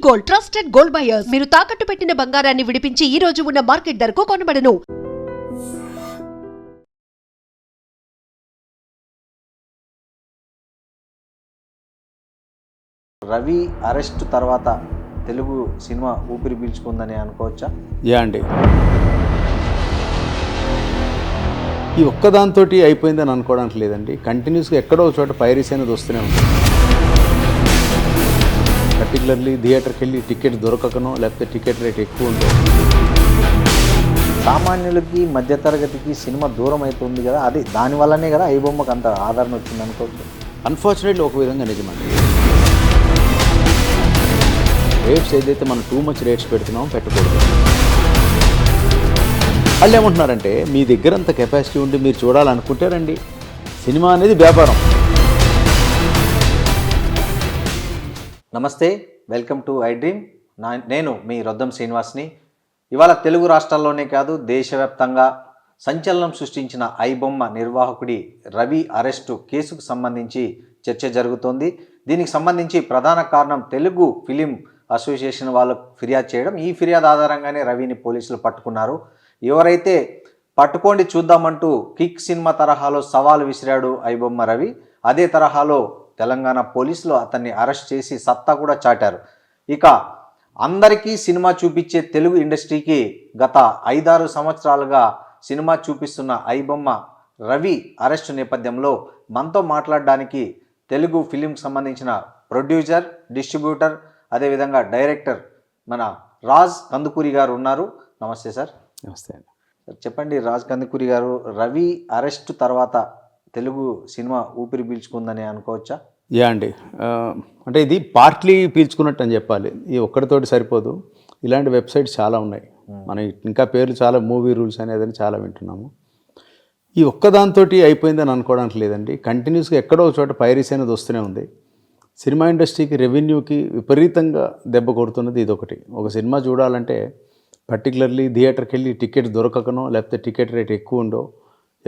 Gold, trusted gold buyers. మీరు తాకట్టు పెట్టిన బంగారాన్ని విడిపించి ఈ రోజు ఉన్న మార్కెట్ ధరకు కొనబడను. రవి అరెస్ట్ తర్వాత తెలుగు సినిమా ఊపిరి పీల్చుకుందని అనుకోవచ్చా? అండి, ఈ ఒక్కదాంతో అయిపోయిందని అనుకోవడానికి లేదండి. కంటిన్యూస్గా ఎక్కడో ఒక చోట పైరసీ అనేది వస్తూనే ఉంది. పర్టికులర్లీ థియేటర్కి వెళ్ళి టికెట్ దొరకకనో లేకపోతే టికెట్ రేట్ ఎక్కువ ఉందో. సామాన్యులకి మధ్యతరగతికి సినిమా దూరం అవుతుంది కదా, అది దానివల్లనే కదా ఐబొమ్మకు అంత ఆదరణ వచ్చింది అనుకోవచ్చు. అన్ఫార్చునేట్లీ ఒక విధంగా నిజమండి. రేట్స్ ఏదైతే మనం టూ మచ్ రేట్స్ పెడుతున్నామో పెట్టకూడదు. వాళ్ళు ఏమంటున్నారంటే మీ దగ్గర అంత కెపాసిటీ ఉండి మీరు చూడాలనుకుంటే రండి. సినిమా అనేది వ్యాపారం. నమస్తే, వెల్కమ్ టు ఐ డ్రీమ్. నేను మీ రొద్దం శ్రీనివాస్ని. ఇవాళ తెలుగు రాష్ట్రాల్లోనే కాదు దేశవ్యాప్తంగా సంచలనం సృష్టించిన ఐబొమ్మ నిర్వాహకుడి రవి అరెస్టు కేసుకు సంబంధించి చర్చ జరుగుతోంది. దీనికి సంబంధించి ప్రధాన కారణం తెలుగు ఫిలిం అసోసియేషన్ వాళ్ళకు ఫిర్యాదు చేయడం. ఈ ఫిర్యాదు ఆధారంగానే రవిని పోలీసులు పట్టుకున్నారు. ఎవరైతే పట్టుకోండి చూద్దామంటూ కిక్ సినిమా తరహాలో సవాలు విసిరాడు ఐబొమ్మ రవి, అదే తరహాలో తెలంగాణ పోలీసులు అతన్ని అరెస్ట్ చేసి సత్తా కూడా చాటారు. ఇక అందరికీ సినిమా చూపించే తెలుగు ఇండస్ట్రీకి గత 5-6 సంవత్సరాలుగా సినిమా చూపిస్తున్న ఐబొమ్మ రవి అరెస్టు నేపథ్యంలో మనతో మాట్లాడడానికి తెలుగు ఫిలింకి సంబంధించిన ప్రొడ్యూసర్, డిస్ట్రిబ్యూటర్, అదేవిధంగా డైరెక్టర్ మన రాజ్ కందుకూరి గారు ఉన్నారు. నమస్తే సార్. నమస్తే అండి. చెప్పండి రాజ్ కందుకూరి గారు, రవి అరెస్టు తర్వాత తెలుగు సినిమా ఊపిరి పీల్చుకుందని అనుకోవచ్చా? అండి, అంటే ఇది పార్ట్లీ పీల్చుకున్నట్టు అని చెప్పాలి. ఈ ఒక్కడితోటి సరిపోదు. ఇలాంటి వెబ్సైట్స్ చాలా ఉన్నాయి. మనం ఇంకా పేర్లు చాలా మూవీ రూల్స్ అనేది చాలా వింటున్నాము. ఈ ఒక్కదాంతో అయిపోయిందని అనుకోవడానికి లేదండి. కంటిన్యూస్గా ఎక్కడో ఒక చోట పైరసీ అనేది వస్తూనే ఉంది. సినిమా ఇండస్ట్రీకి, రెవెన్యూకి విపరీతంగా దెబ్బ కొడుతున్నది ఇదొకటి. ఒక సినిమా చూడాలంటే పర్టికులర్లీ థియేటర్కి వెళ్ళి టికెట్ దొరకకనో లేకపోతే టికెట్ రేట్ ఎక్కువ ఉండో,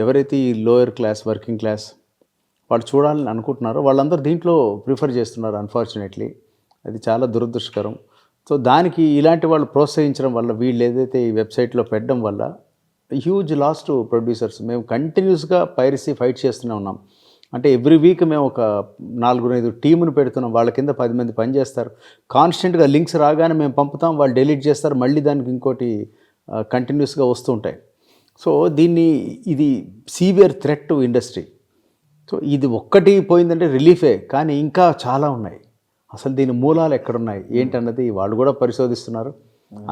ఎవరైతే ఈ లోయర్ క్లాస్, వర్కింగ్ క్లాస్ వాళ్ళు చూడాలని అనుకుంటున్నారో వాళ్ళందరూ దీంట్లో ప్రిఫర్ చేస్తున్నారు. అన్ఫార్చునేట్లీ అది చాలా దురదృష్టకరం. సో దానికి ఇలాంటి వాళ్ళు ప్రోత్సహించడం వల్ల, వీళ్ళు ఏదైతే ఈ వెబ్సైట్లో పెట్టడం వల్ల హ్యూజ్ లాస్ టు ప్రొడ్యూసర్స్. మేము కంటిన్యూస్గా పైరసీ ఫైట్ చేస్తూనే ఉన్నాం. అంటే ఎవ్రీ వీక్ మేము ఒక 4-5 టీమును పెడుతున్నాం. వాళ్ళ కింద 10 మంది పనిచేస్తారు. కాన్స్టెంట్గా లింక్స్ రాగానే మేము పంపుతాం, వాళ్ళు డిలీట్ చేస్తారు, మళ్ళీ దానికి ఇంకోటి కంటిన్యూస్గా వస్తూ ఉంటాయి. సో ఇది severe threat to industry. So ఇది ఒక్కటి పోయిందంటే రిలీఫే, కానీ ఇంకా చాలా ఉన్నాయి. అసలు దీని మూలాలు ఎక్కడున్నాయి ఏంటన్నది వాళ్ళు కూడా పరిశోధిస్తున్నారు.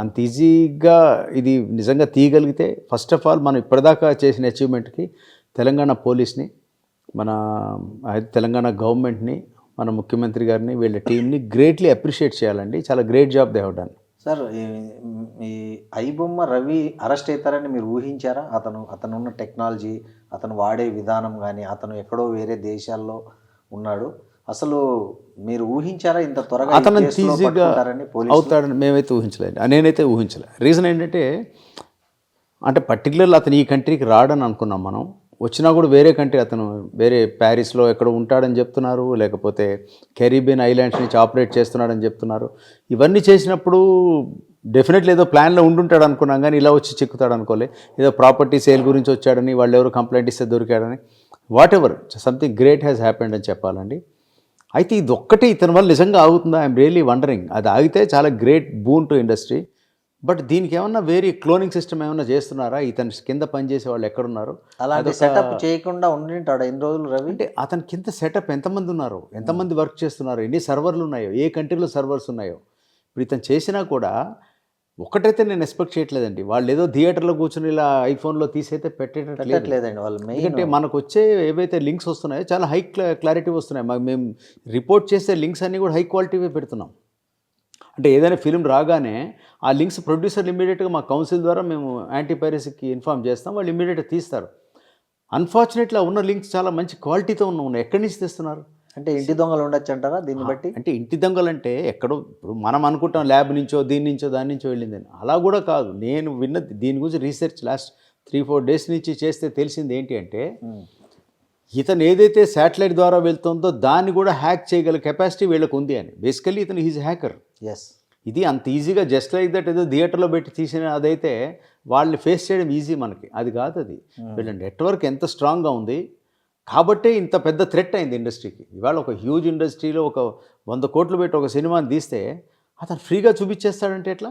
అంత ఈజీగా ఇది నిజంగా తీయగలిగితే, ఫస్ట్ ఆఫ్ ఆల్ మనం ఇప్పటిదాకా చేసిన అచీవ్మెంట్కి తెలంగాణ పోలీస్ని, మన తెలంగాణ గవర్నమెంట్ని, మన ముఖ్యమంత్రి గారిని, వీళ్ళ టీంని గ్రేట్లీ అప్రిషియేట్ చేయాలండి. చాలా great job they have done. Sir, ఈ ఐబొమ్మ రవి అరెస్ట్ అవుతారని మీరు ఊహించారా? అతను ఉన్న టెక్నాలజీ, అతను వాడే విధానం కానీ, అతను ఎక్కడో వేరే దేశాల్లో ఉన్నాడు, అసలు మీరు ఊహించారా ఇంత త్వరగా అతను ఈజీగా అవుతాడని? మేమైతే ఊహించలేదు, నేనైతే ఊహించలే. రీజన్ ఏంటంటే, పర్టికులర్లీ అతను ఈ కంట్రీకి రాడని అనుకున్నాం మనం. వచ్చినా కూడా వేరే కంట్రీ, అతను వేరే ప్యారిస్లో ఎక్కడ ఉంటాడని చెప్తున్నారు, లేకపోతే కెరీబియన్ ఐలాండ్స్ నుంచి ఆపరేట్ చేస్తున్నాడని చెప్తున్నారు. ఇవన్నీ చేసినప్పుడు డెఫినెట్లీ ఏదో ప్లాన్లో ఉండుంటాడు అనుకున్నాం, కానీ ఇలా వచ్చి చిక్కుతాడు అనుకోలే. ఏదో ప్రాపర్టీ సేల్ గురించి వచ్చాడని, వాళ్ళు ఎవరు కంప్లైంట్ ఇస్తే దొరికాడని, whatever, something great has happened అని చెప్పాలండి. అయితే ఇది ఒక్కటే ఇతని వల్ల నిజంగా ఆగుతుందా? I'm really wondering. అది ఆగితే చాలా great boon to industry. But దీనికి ఏమన్నా వేరే క్లోనింగ్ సిస్టమ్ ఏమన్నా చేస్తున్నారా? ఇతని కింద పనిచేసే వాళ్ళు ఎక్కడున్నారు? అలాంటి సెటప్ చేయకుండా ఉండింటాడు ఎన్ని రోజులు రవి? అంటే అతని కింద సెటప్ ఎంతమంది ఉన్నారు, ఎంతమంది వర్క్ చేస్తున్నారు, ఎన్ని సర్వర్లు ఉన్నాయో, ఏ కంట్రీలో సర్వర్స్ ఉన్నాయో. ఇప్పుడు ఇతను చేసినా కూడా ఒకటైతే నేను ఎక్స్పెక్ట్ చేయట్లేదండి, వాళ్ళు ఏదో థియేటర్లో కూర్చొని ఇలా ఐఫోన్లో తీసైతే పెట్టట్లేదండి వాళ్ళు. ఎందుకంటే మనకు వచ్చే ఏవైతే లింక్స్ వస్తున్నాయో చాలా హై క్లారిటీ వస్తున్నాయి. మేము రిపోర్ట్ చేసే లింక్స్ అన్నీ కూడా హై క్వాలిటీవే పెడుతున్నాం. అంటే ఏదైనా ఫిలిం రాగానే ఆ లింక్స్ ప్రొడ్యూసర్లు ఇమీడియట్గా మా కౌన్సిల్ ద్వారా మేము యాంటీ పైరసీకి ఇన్ఫార్మ్ చేస్తాం, వాళ్ళు ఇమీడియట్గా తీస్తారు. అన్ఫార్చునేట్లీ ఉన్న లింక్స్ చాలా మంచి క్వాలిటీతో ఉన్నాయి. ఎక్కడి నుంచి తెస్తున్నారు? అంటే ఇంటి దొంగలు ఉండొచ్చు అంటారా దీన్ని బట్టి? అంటే ఇంటి దొంగలు అంటే ఎక్కడో, ఇప్పుడు మనం అనుకుంటాం ల్యాబ్ నుంచో దీని నుంచో దాని నుంచో వెళ్ళిందని, అలా కూడా కాదు. నేను విన్నది దీని గురించి రీసెర్చ్ లాస్ట్ 3-4 డేస్ నుంచి చేస్తే తెలిసింది ఏంటి అంటే, ఇతను ఏదైతే శాటిలైట్ ద్వారా వెళ్తుందో దాన్ని కూడా హ్యాక్ చేయగల కెపాసిటీ వీళ్ళకు ఉంది అని. బేసికల్లీ ఇతను ఈజ్ హ్యాకర్. ఎస్. ఇది అంత ఈజీగా జస్ట్ లైక్ దట్ ఏదో థియేటర్లో పెట్టి తీసిన అదైతే వాళ్ళని ఫేస్ చేయడం ఈజీ మనకి. అది కాదు అది. వీళ్ళ నెట్వర్క్ ఎంత స్ట్రాంగ్గా ఉంది కాబట్టే ఇంత పెద్ద థ్రెట్ అయింది ఇండస్ట్రీకి. ఇవాళ ఒక హ్యూజ్ ఇండస్ట్రీలో ఒక 100 కోట్లు పెట్టి ఒక సినిమాని తీస్తే అతను ఫ్రీగా చూపించేస్తాడంటే ఎట్లా?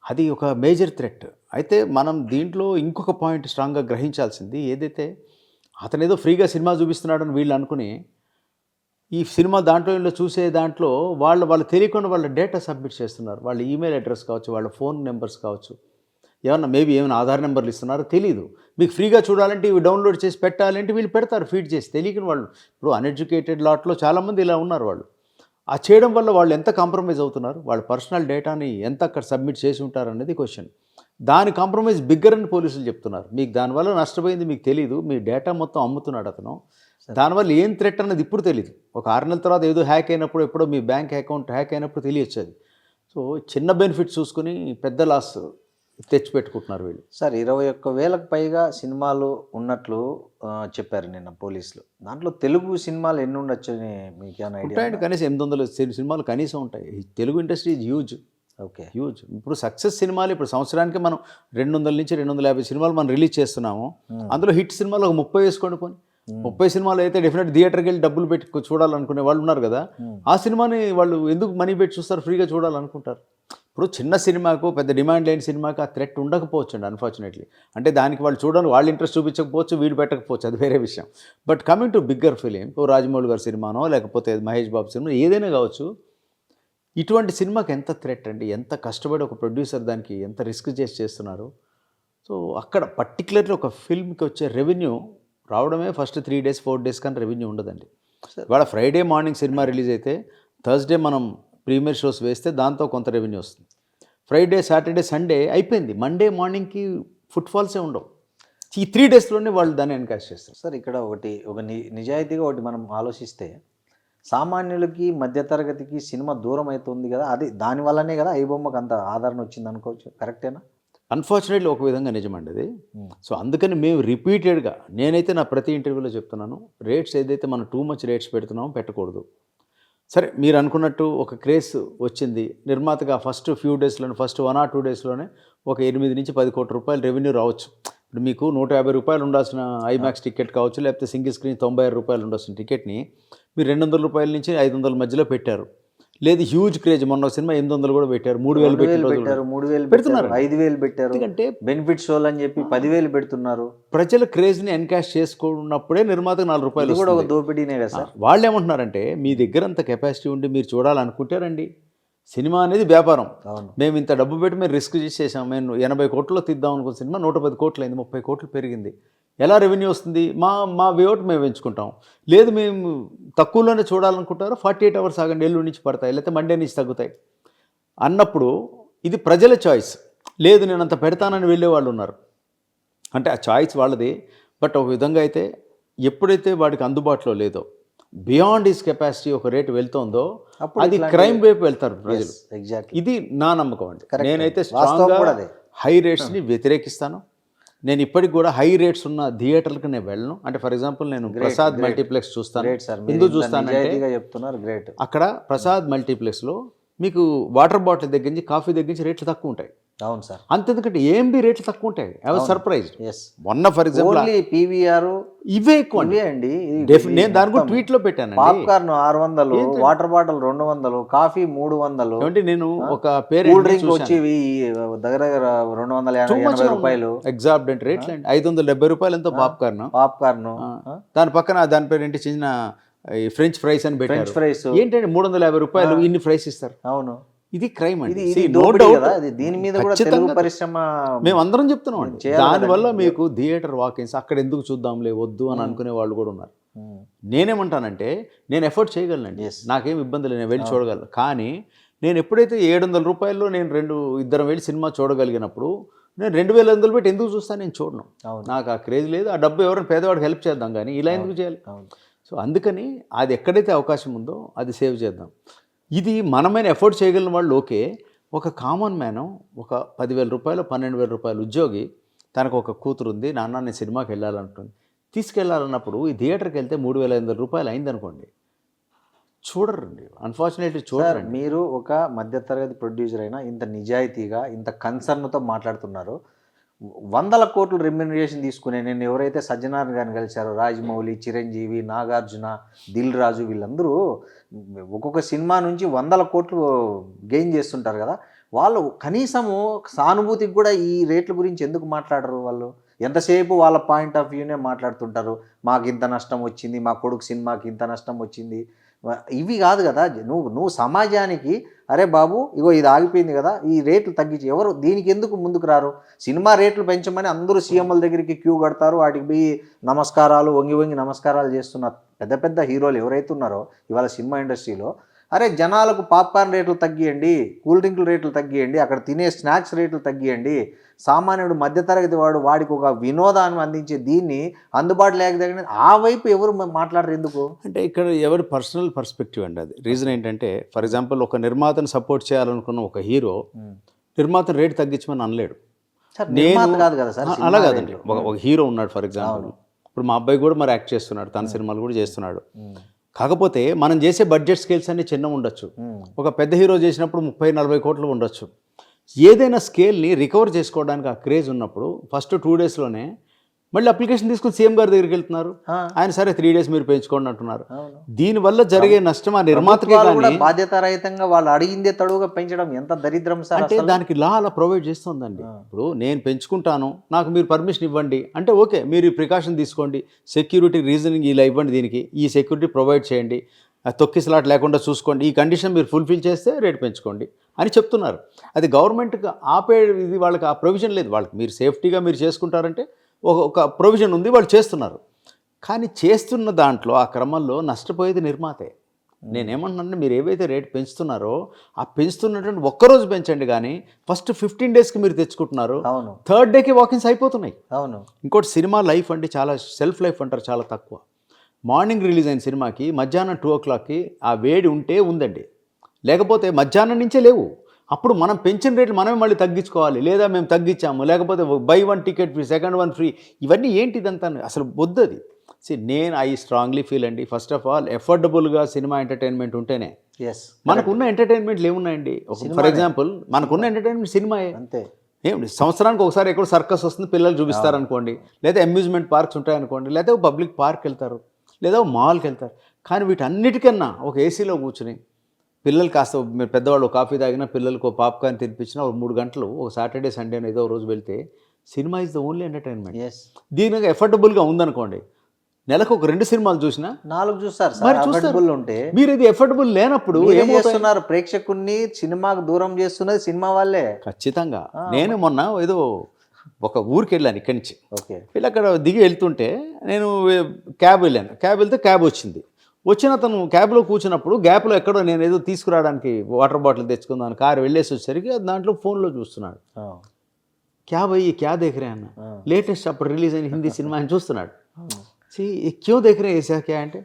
అది ఒక మేజర్ థ్రెట్. అయితే మనం దీంట్లో ఇంకొక పాయింట్ స్ట్రాంగ్గా గ్రహించాల్సింది, ఏదైతే అతను ఏదో ఫ్రీగా సినిమా చూపిస్తున్నాడని వీళ్ళు అనుకుని ఈ సినిమా దాంట్లో చూసే దాంట్లో వాళ్ళు తెలియకుండా వాళ్ళ డేటా సబ్మిట్ చేస్తున్నారు. వాళ్ళ ఈమెయిల్ అడ్రస్ కావచ్చు, వాళ్ళ ఫోన్ నెంబర్స్ కావచ్చు, ఏమైనా ఆధార్ నెంబర్లు ఇస్తున్నారో తెలియదు. మీకు ఫ్రీగా చూడాలంటే ఇవి డౌన్లోడ్ చేసి పెట్టాలంటే వీళ్ళు పెడతారు ఫీడ్ చేసి. తెలియని వాళ్ళు ఇప్పుడు అన్ఎడ్యుకేటెడ్ లాట్లో చాలామంది ఇలా ఉన్నారు. వాళ్ళు ఆ చేయడం వల్ల వాళ్ళు ఎంత కాంప్రమైజ్ అవుతున్నారు, వాళ్ళ పర్సనల్ డేటాని ఎంత అక్కడ సబ్మిట్ చేసి ఉంటారు అనేది క్వశ్చన్. దాని కాంప్రమైజ్ బిగ్గర్ అని పోలీసులు చెప్తున్నారు. మీకు దానివల్ల నష్టపోయింది మీకు తెలియదు, మీ డేటా మొత్తం అమ్ముతున్నాడు అతను. దానివల్ల ఏం థ్రెట్ అన్నది ఇప్పుడు తెలియదు. ఒక 6 నెలల తర్వాత ఏదో హ్యాక్ అయినప్పుడు, ఎప్పుడో మీ బ్యాంక్ అకౌంట్ హ్యాక్ అయినప్పుడు తెలియచ్చు అది. సో చిన్న బెనిఫిట్ చూసుకుని పెద్ద లాస్ తెచ్చిపెట్టుకుంటున్నారు వీళ్ళు. సార్ 21,000కు పైగా సినిమాలు ఉన్నట్లు చెప్పారు నిన్న పోలీసులు. దాంట్లో తెలుగు సినిమాలు ఎన్ని ఉండొచ్చు అని మీకు ఏమైనా ఐడియా? ఉంటాయండి, కనీసం 800 సినిమాలు కనీసం ఉంటాయి. Telugu industry is huge. Okay, huge. ఇప్పుడు సక్సెస్ సినిమాలు ఇప్పుడు సంవత్సరానికి మనం 200 నుంచి 250 సినిమాలు మనం రిలీజ్ చేస్తున్నాము. అందులో హిట్ సినిమాలు ఒక 30 వేసుకోండి. పోనీ 30 సినిమాలు అయితే డెఫినెట్ థియేటర్కి వెళ్ళి డబ్బులు పెట్టి చూడాలనుకునే వాళ్ళు ఉన్నారు కదా. ఆ సినిమాని వాళ్ళు ఎందుకు మనీ పెట్టి చూస్తారు, ఫ్రీగా చూడాలనుకుంటారు. ఇప్పుడు చిన్న సినిమాకు, పెద్ద డిమాండ్ లేని సినిమాకి ఆ థ్రెట్ ఉండకపోవచ్చు అండి అన్ఫార్చునేట్లీ. అంటే దానికి వాళ్ళు చూడడానికి వాళ్ళు ఇంట్రెస్ట్ చూపించకపోవచ్చు, వీడు పెట్టకపోవచ్చు, అది వేరే విషయం. But coming to bigger film, ఓ రాజమౌళి గారి సినిమానో లేకపోతే మహేష్ బాబు సినిమా ఏదైనా కావచ్చు, ఇటువంటి సినిమాకి ఎంత థ్రెట్ అండి, ఎంత కష్టపడి ఒక ప్రొడ్యూసర్ దానికి ఎంత రిస్క్ చేస్తున్నారు. సో అక్కడ పర్టికులర్లీ ఒక ఫిల్మ్కి వచ్చే రెవెన్యూ రావడమే ఫస్ట్ 3 days 4 days కానీ రెవెన్యూ ఉండదండి. ఇవాళ ఫ్రైడే మార్నింగ్ సినిమా రిలీజ్ అయితే థర్స్డే మనం ప్రీమియర్ షోస్ వేస్తే దాంతో కొంత రెవెన్యూ వస్తుంది. ఫ్రైడే, సాటర్డే, సండే అయిపోయింది. మండే మార్నింగ్కి ఫుట్ఫాల్సే ఉండవు. ఈ 3 daysలోనే వాళ్ళు దాన్ని ఎన్కాష్ చేస్తారు. సార్ ఇక్కడ ఒక నిజాయితీగా ఒకటి మనం ఆలోచిస్తే, సామాన్యులకి మధ్యతరగతికి సినిమా దూరం అవుతుంది కదా, అది దానివల్లనే కదా ఐబొమ్మకు అంత ఆదరణ వచ్చింది అనుకోవచ్చు. కరెక్టేనా? అన్ఫార్చునేట్లీ ఒక విధంగా నిజమండి అది. సో అందుకని మేము రిపీటెడ్గా, నేనైతే నా ప్రతి ఇంటర్వ్యూలో చెప్తున్నాను, రేట్స్ ఏదైతే మనం టూ మచ్ రేట్స్ పెడుతున్నామో పెట్టకూడదు. సరే మీరు అనుకున్నట్టు ఒక క్రేజ్ వచ్చింది, నిర్మాతగా ఫస్ట్ ఫ్యూ డేస్లోనే, ఫస్ట్ 1 or 2 daysలోనే ఒక 8 నుంచి 10 కోట్ల రూపాయలు రెవెన్యూ రావచ్చు. ఇప్పుడు మీకు 150 రూపాయలు ఉండాల్సిన ఐమాక్స్ టికెట్ కావచ్చు, లేకపోతే సింగిల్ స్క్రీన్ 96 రూపాయలు ఉండాల్సిన టికెట్ని మీరు 200 రూపాయల నుంచి 500 మధ్యలో పెట్టారు. లేదు హ్యూజ్ క్రేజ్, మొన్న సినిమా 800 కూడా పెట్టారు, 3000 పెట్టారు, 3000 పెడుతున్నారు, 5000 పెట్టారు. ఎందుకంటే బెనిఫిట్ షోలు అని చెప్పి 10,000 పెడుతున్నారు. ప్రజల క్రేజ్ని ఎన్కాష్ చేసుకున్నప్పుడే నిర్మాతకు 4 రూపాయలు కూడా ఒక దోపిడీనే కదా సార్. వాళ్ళు ఏమంటున్నారంటే, మీ దగ్గర అంత కెపాసిటీ ఉండి మీరు చూడాలనుకుంటారండి, సినిమా అనేది వ్యాపారం, మేము ఇంత డబ్బు పెట్టి మేము రిస్క్ చేసేసాం, మేము 80 కోట్లలో తీద్దాం అనుకున్న సినిమా 110 కోట్లు అయింది, 30 కోట్లు పెరిగింది, ఎలా రెవెన్యూ వస్తుంది? మా వేఅవుట్ మేము ఎంచుకుంటాం. లేదు మేము తక్కువలోనే చూడాలనుకుంటారు, 48 hours ఆగండి, ఎల్లుండి నుంచి పడతాయి, లేకపోతే మండే నుంచి తగ్గుతాయి అన్నప్పుడు ఇది ప్రజల చాయిస్. లేదు నేను అంత పెడతానని వెళ్ళే వాళ్ళు ఉన్నారు, అంటే ఆ చాయిస్ వాళ్ళది. బట్ ఒక విధంగా అయితే ఎప్పుడైతే వాడికి అందుబాటులో లేదో, బియాండ్ ఈస్ కెపాసిటీ ఒక రేటు వెళ్తుందో, అది క్రైమ్ వైపు వెళ్తారు ప్రజలు. ఎగ్జాక్ట్లీ, ఇది నా నమ్మకం అండి. నేనైతే స్ట్రాంగ్గా హై రేట్స్ని వ్యతిరేకిస్తాను. నేను ఇప్పటికి కూడా హై రేట్స్ ఉన్న థియేటర్లకు నేను వెళ్ళను. అంటే ఫర్ ఎగ్జాంపుల్ నేను ప్రసాద్ మల్టీప్లెక్స్ చూస్తాను. ఎందుకు చూస్తానంటే అక్కడ ప్రసాద్ మల్టీప్లెక్స్లో మీకు వాటర్ బాటిల్ దగ్గర నుంచి, కాఫీ దగ్గర నుంచి రేట్లు తక్కువ ఉంటాయి. అవును సార్. అంతెందుకంటే ఏఎంబి రేట్లు తక్కువ ఉంటాయి. I was surprised. మొన్న ఫర్ ఎగ్జాంపుల్ పీవీఆర్ ఇవే ఎక్కువ అండి. నేను దాని కూడా ట్వీట్లో పెట్టాను. Popcorn 600, water bottle 200, coffee 300. అంటే నేను ఒక పేరు కూల్ డ్రింక్ వచ్చి దగ్గర 280 రూపాయలు ఎగ్జాబ్డెంట్ రేట్లు అండి. 570 రూపాయలు ఎంతో పాప్కార్న్. దాని పక్కన దాని పేరు ఏంటి, చిన్న ఫ్రెంచ్ ఫ్రైస్ అని పెట్టారు. ఫ్రైస్ ఏంటంటే 350 రూపాయలు ఇన్ని ఫ్రైస్ ఇస్తారు. అవును, ఇది క్రైమ్ అండి. దీని మీద కూడా తెలుగు పరిశ్రమ మేము అందరం చెప్తున్నాం అండి. దానివల్ల మీకు థియేటర్ వాకిన్స్ అక్కడ ఎందుకు చూద్దాంలే వద్దు అని అనుకునే వాళ్ళు కూడా ఉన్నారు. నేనేమంటానంటే, నేను ఎఫర్ట్ చేయగలనండి, నాకేం ఇబ్బంది లేదు, నేను వెళ్ళి చూడగలను. కానీ నేను ఎప్పుడైతే 700 రూపాయల్లో నేను ఇద్దరం వెళ్ళి సినిమా చూడగలిగినప్పుడు, నేను 2500 పెట్టి ఎందుకు చూస్తాను? నేను చూడను, నాకు ఆ క్రేజ్ లేదు. ఆ డబ్బు ఎవరైనా పేదవాడికి హెల్ప్ చేద్దాం, కానీ ఇలా ఎందుకు చేయాలి? సో అందుకని అది ఎక్కడైతే అవకాశం ఉందో అది సేవ్ చేద్దాం. ఇది మనమైన ఎఫోర్డ్ చేయగలిగిన వాళ్ళు ఓకే. ఒక కామన్ మ్యాను, ఒక 10,000 రూపాయలు 12,000 రూపాయలు ఉద్యోగి, తనకు ఒక కూతురు ఉంది, నాన్న నేను సినిమాకి వెళ్ళాలంటుంది, తీసుకెళ్ళాలన్నప్పుడు ఈ థియేటర్కి వెళ్తే 3,500 రూపాయలు అయిందనుకోండి, చూడరండి, అన్ఫార్చునేట్లీ సార్ చూడరండి. మీరు ఒక మధ్యతరగతి ప్రొడ్యూసర్ అయినా ఇంత నిజాయితీగా ఇంత కన్సర్న్తో మాట్లాడుతున్నారు. 100 కోట్లు రెమ్యునరేషన్ తీసుకునే నేను ఎవరైతే సజ్జనారాయణ గారిని కలిశారో, రాజమౌళి, చిరంజీవి, నాగార్జున, దిల్ రాజు, వీళ్ళందరూ ఒక్కొక్క సినిమా నుంచి 100 కోట్లు గెయిన్ చేస్తుంటారు కదా, వాళ్ళు కనీసము సానుభూతికి కూడా ఈ రేట్ల గురించి ఎందుకు మాట్లాడరు? వాళ్ళు ఎంతసేపు వాళ్ళ పాయింట్ ఆఫ్ వ్యూనే మాట్లాడుతుంటారు. మాకు ఇంత నష్టం వచ్చింది, మా కొడుకు సినిమాకి ఇంత నష్టం వచ్చింది. ఇవి కాదు కదా. నువ్వు సమాజానికి అరే బాబు ఇగో ఇది ఆగిపోయింది కదా, ఈ రేట్లు తగ్గించి ఎవరు దీనికి ఎందుకు ముందుకు రారు? సినిమా రేట్లు పెంచమని అందరూ సీఎంల దగ్గరికి క్యూ కడతారు, వాటికి పోయి నమస్కారాలు వంగి వంగి నమస్కారాలు చేస్తున్న పెద్ద పెద్ద హీరోలు ఎవరైతే ఉన్నారో ఇవాళ సినిమా ఇండస్ట్రీలో, అరే జనాలకు పాప్కార్న్ రేట్లు తగ్గియండి, కూల్ డ్రింకుల రేట్లు తగ్గియండి, అక్కడ తినే స్నాక్స్ రేట్లు తగ్గియండి, సామాన్యుడు మధ్యతరగతి వాడికి ఒక వినోదాన్ని అందించే దీన్ని అందుబాటు లేకపోతే ఆ వైపు ఎవరు మాట్లాడరు ఎందుకు? అంటే ఇక్కడ ఎవరి పర్సనల్ పర్స్పెక్టివ్ అండి అది. రీజన్ ఏంటంటే ఫర్ ఎగ్జాంపుల్ ఒక నిర్మాతను సపోర్ట్ చేయాలనుకున్న ఒక హీరో నిర్మాతను రేటు తగ్గించమని అనలేడు. నేను కాదు కదా సార్, అలా కాదండి. ఒక హీరో ఉన్నాడు ఫర్ ఎగ్జాంపుల్, ఇప్పుడు మా అబ్బాయి కూడా మరి యాక్ట్ చేస్తున్నాడు, తన సినిమాలు కూడా చేస్తున్నాడు. కాకపోతే మనం చేసే బడ్జెట్ స్కేల్స్ అన్ని చిన్న ఉండొచ్చు, ఒక పెద్ద హీరో చేసినప్పుడు 30-40 కోట్లు ఉండొచ్చు. ఏదైనా స్కేల్ని రికవర్ చేసుకోవడానికి ఆ క్రేజ్ ఉన్నప్పుడు ఫస్ట్ 2 డేస్లోనే మళ్ళీ అప్లికేషన్ తీసుకుని సీఎం గారి దగ్గరికి వెళ్తున్నారు. ఆయన సరే 3 డేస్ మీరు పెంచుకోండి అంటున్నారు. దీనివల్ల జరిగే నష్టం ఆ నిర్మాతకే కూడా బాధ్యతారహితంగా వాళ్ళు అడిగిందే తడువుగా పెంచడం ఎంత దరిద్రం సార్. అంటే దానికి లా అలా ప్రొవైడ్ చేస్తుందండి. ఇప్పుడు నేను పెంచుకుంటాను, నాకు మీరు పర్మిషన్ ఇవ్వండి అంటే ఓకే, మీరు ఈ ప్రికాషన్ తీసుకోండి, సెక్యూరిటీ రీజనింగ్ ఇలా ఇవ్వండి, దీనికి ఈ సెక్యూరిటీ ప్రొవైడ్ చేయండి, తొక్కిసలాట్ లేకుండా చూసుకోండి, ఈ కండిషన్ మీరు ఫుల్ఫిల్ చేస్తే రేట్ పెంచుకోండి అని చెప్తున్నారు. అది గవర్నమెంట్కి ఆపే ఇది వాళ్ళకి ఆ ప్రొవిజన్ లేదు. వాళ్ళకి మీరు సేఫ్టీగా మీరు చేసుకుంటారంటే ఒక ప్రొవిజన్ ఉంది, వాళ్ళు చేస్తున్నారు. కానీ చేస్తున్న దాంట్లో ఆ క్రమంలో నష్టపోయేది నిర్మాతే. నేనేమంటున్నానంటే మీరు ఏవైతే రేట్ పెంచుతున్నారో ఆ పెంచుతున్నటువంటి ఒక్కరోజు పెంచండి, కానీ ఫస్ట్ 15 డేస్కి మీరు తెచ్చుకుంటున్నారు, 3rd డేకి వాకిన్స్ అయిపోతున్నాయి. అవును. ఇంకోటి సినిమా లైఫ్ అంటే చాలా సెల్ఫ్ లైఫ్ అంటారు చాలా తక్కువ. మార్నింగ్ రిలీజ్ అయిన సినిమాకి మధ్యాహ్నం 2 o'clockకి ఆ వేడి ఉంటే ఉందండి, లేకపోతే మధ్యాహ్నం నుంచే లేవు. అప్పుడు మనం పెంచిన రేట్లు మనమే మళ్ళీ తగ్గించుకోవాలి, లేదా మేము తగ్గించాము, లేకపోతే buy 1 ticket free, second 1 free, ఇవన్నీ ఏంటి ఇదంతా అసలు వద్దది. నేను ఐ స్ట్రాంగ్లీ ఫీల్ అండి, ఫస్ట్ ఆఫ్ ఆల్ ఎఫోర్డబుల్గా సినిమా ఎంటర్టైన్మెంట్ ఉంటేనే. మనకున్న ఎంటర్టైన్మెంట్లు ఏమున్నాయండి? ఫర్ ఎగ్జాంపుల్ మనకున్న ఎంటర్టైన్మెంట్ సినిమాయే. అంతే. ఏమిటి సంవత్సరానికి ఒకసారి ఎక్కడ సర్కస్ వస్తుంది, పిల్లలు చూపిస్తారనుకోండి, లేదా అమ్యూజ్మెంట్ పార్క్స్ ఉంటాయనుకోండి, లేదా పబ్లిక్ పార్క్ వెళ్తారు, లేదా మాల్కి వెళ్తారు. కానీ వీటన్నిటికన్నా ఒక ఏసీలో కూర్చుని పిల్లలు కాస్త మీరు పెద్దవాళ్ళు కాఫీ తాగినా పిల్లలకు పాప్కార్న్ తినిపించినా ఒక 3 గంటలు ఒక సాటర్డే సండే ఏదో రోజు వెళ్తే cinema is the only entertainment. దీనికి ఎఫర్డబుల్గా ఉందనుకోండి, నెలకు ఒక 2 సినిమాలు చూసినా 4 చూస్తారు సార్. ఎఫర్డబుల్ ఉంటే మీరు ఇది ఎఫర్డబుల్ లేనప్పుడు ఏం చేస్తున్నారు? ప్రేక్షకుడిని సినిమాకు దూరం చేస్తున్నది సినిమా వాళ్ళే. ఖచ్చితంగా. నేను మొన్న ఏదో ఒక ఊరికి వెళ్ళాను ఇక్కడి నుంచి. వీళ్ళు అక్కడ దిగి వెళ్తుంటే నేను క్యాబ్ వెళ్ళాను. క్యాబ్ వెళ్తే క్యాబ్ వచ్చిన అతను క్యాబ్లో కూర్చున్నప్పుడు గ్యాప్లో ఎక్కడో నేను ఏదో తీసుకురావడానికి వాటర్ బాటిల్ తెచ్చుకుందాను కారు వెళ్ళేసి వచ్చేసరికి దాంట్లో ఫోన్లో చూస్తున్నాడు. క్యా భయ్ క్యా దేఖ్ రే అన్న, లేటెస్ట్ అప్పుడు రిలీజ్ అయిన హిందీ సినిమా అని చూస్తున్నాడు. క్యూ దేఖ్ రే ऐसा क्या అంటే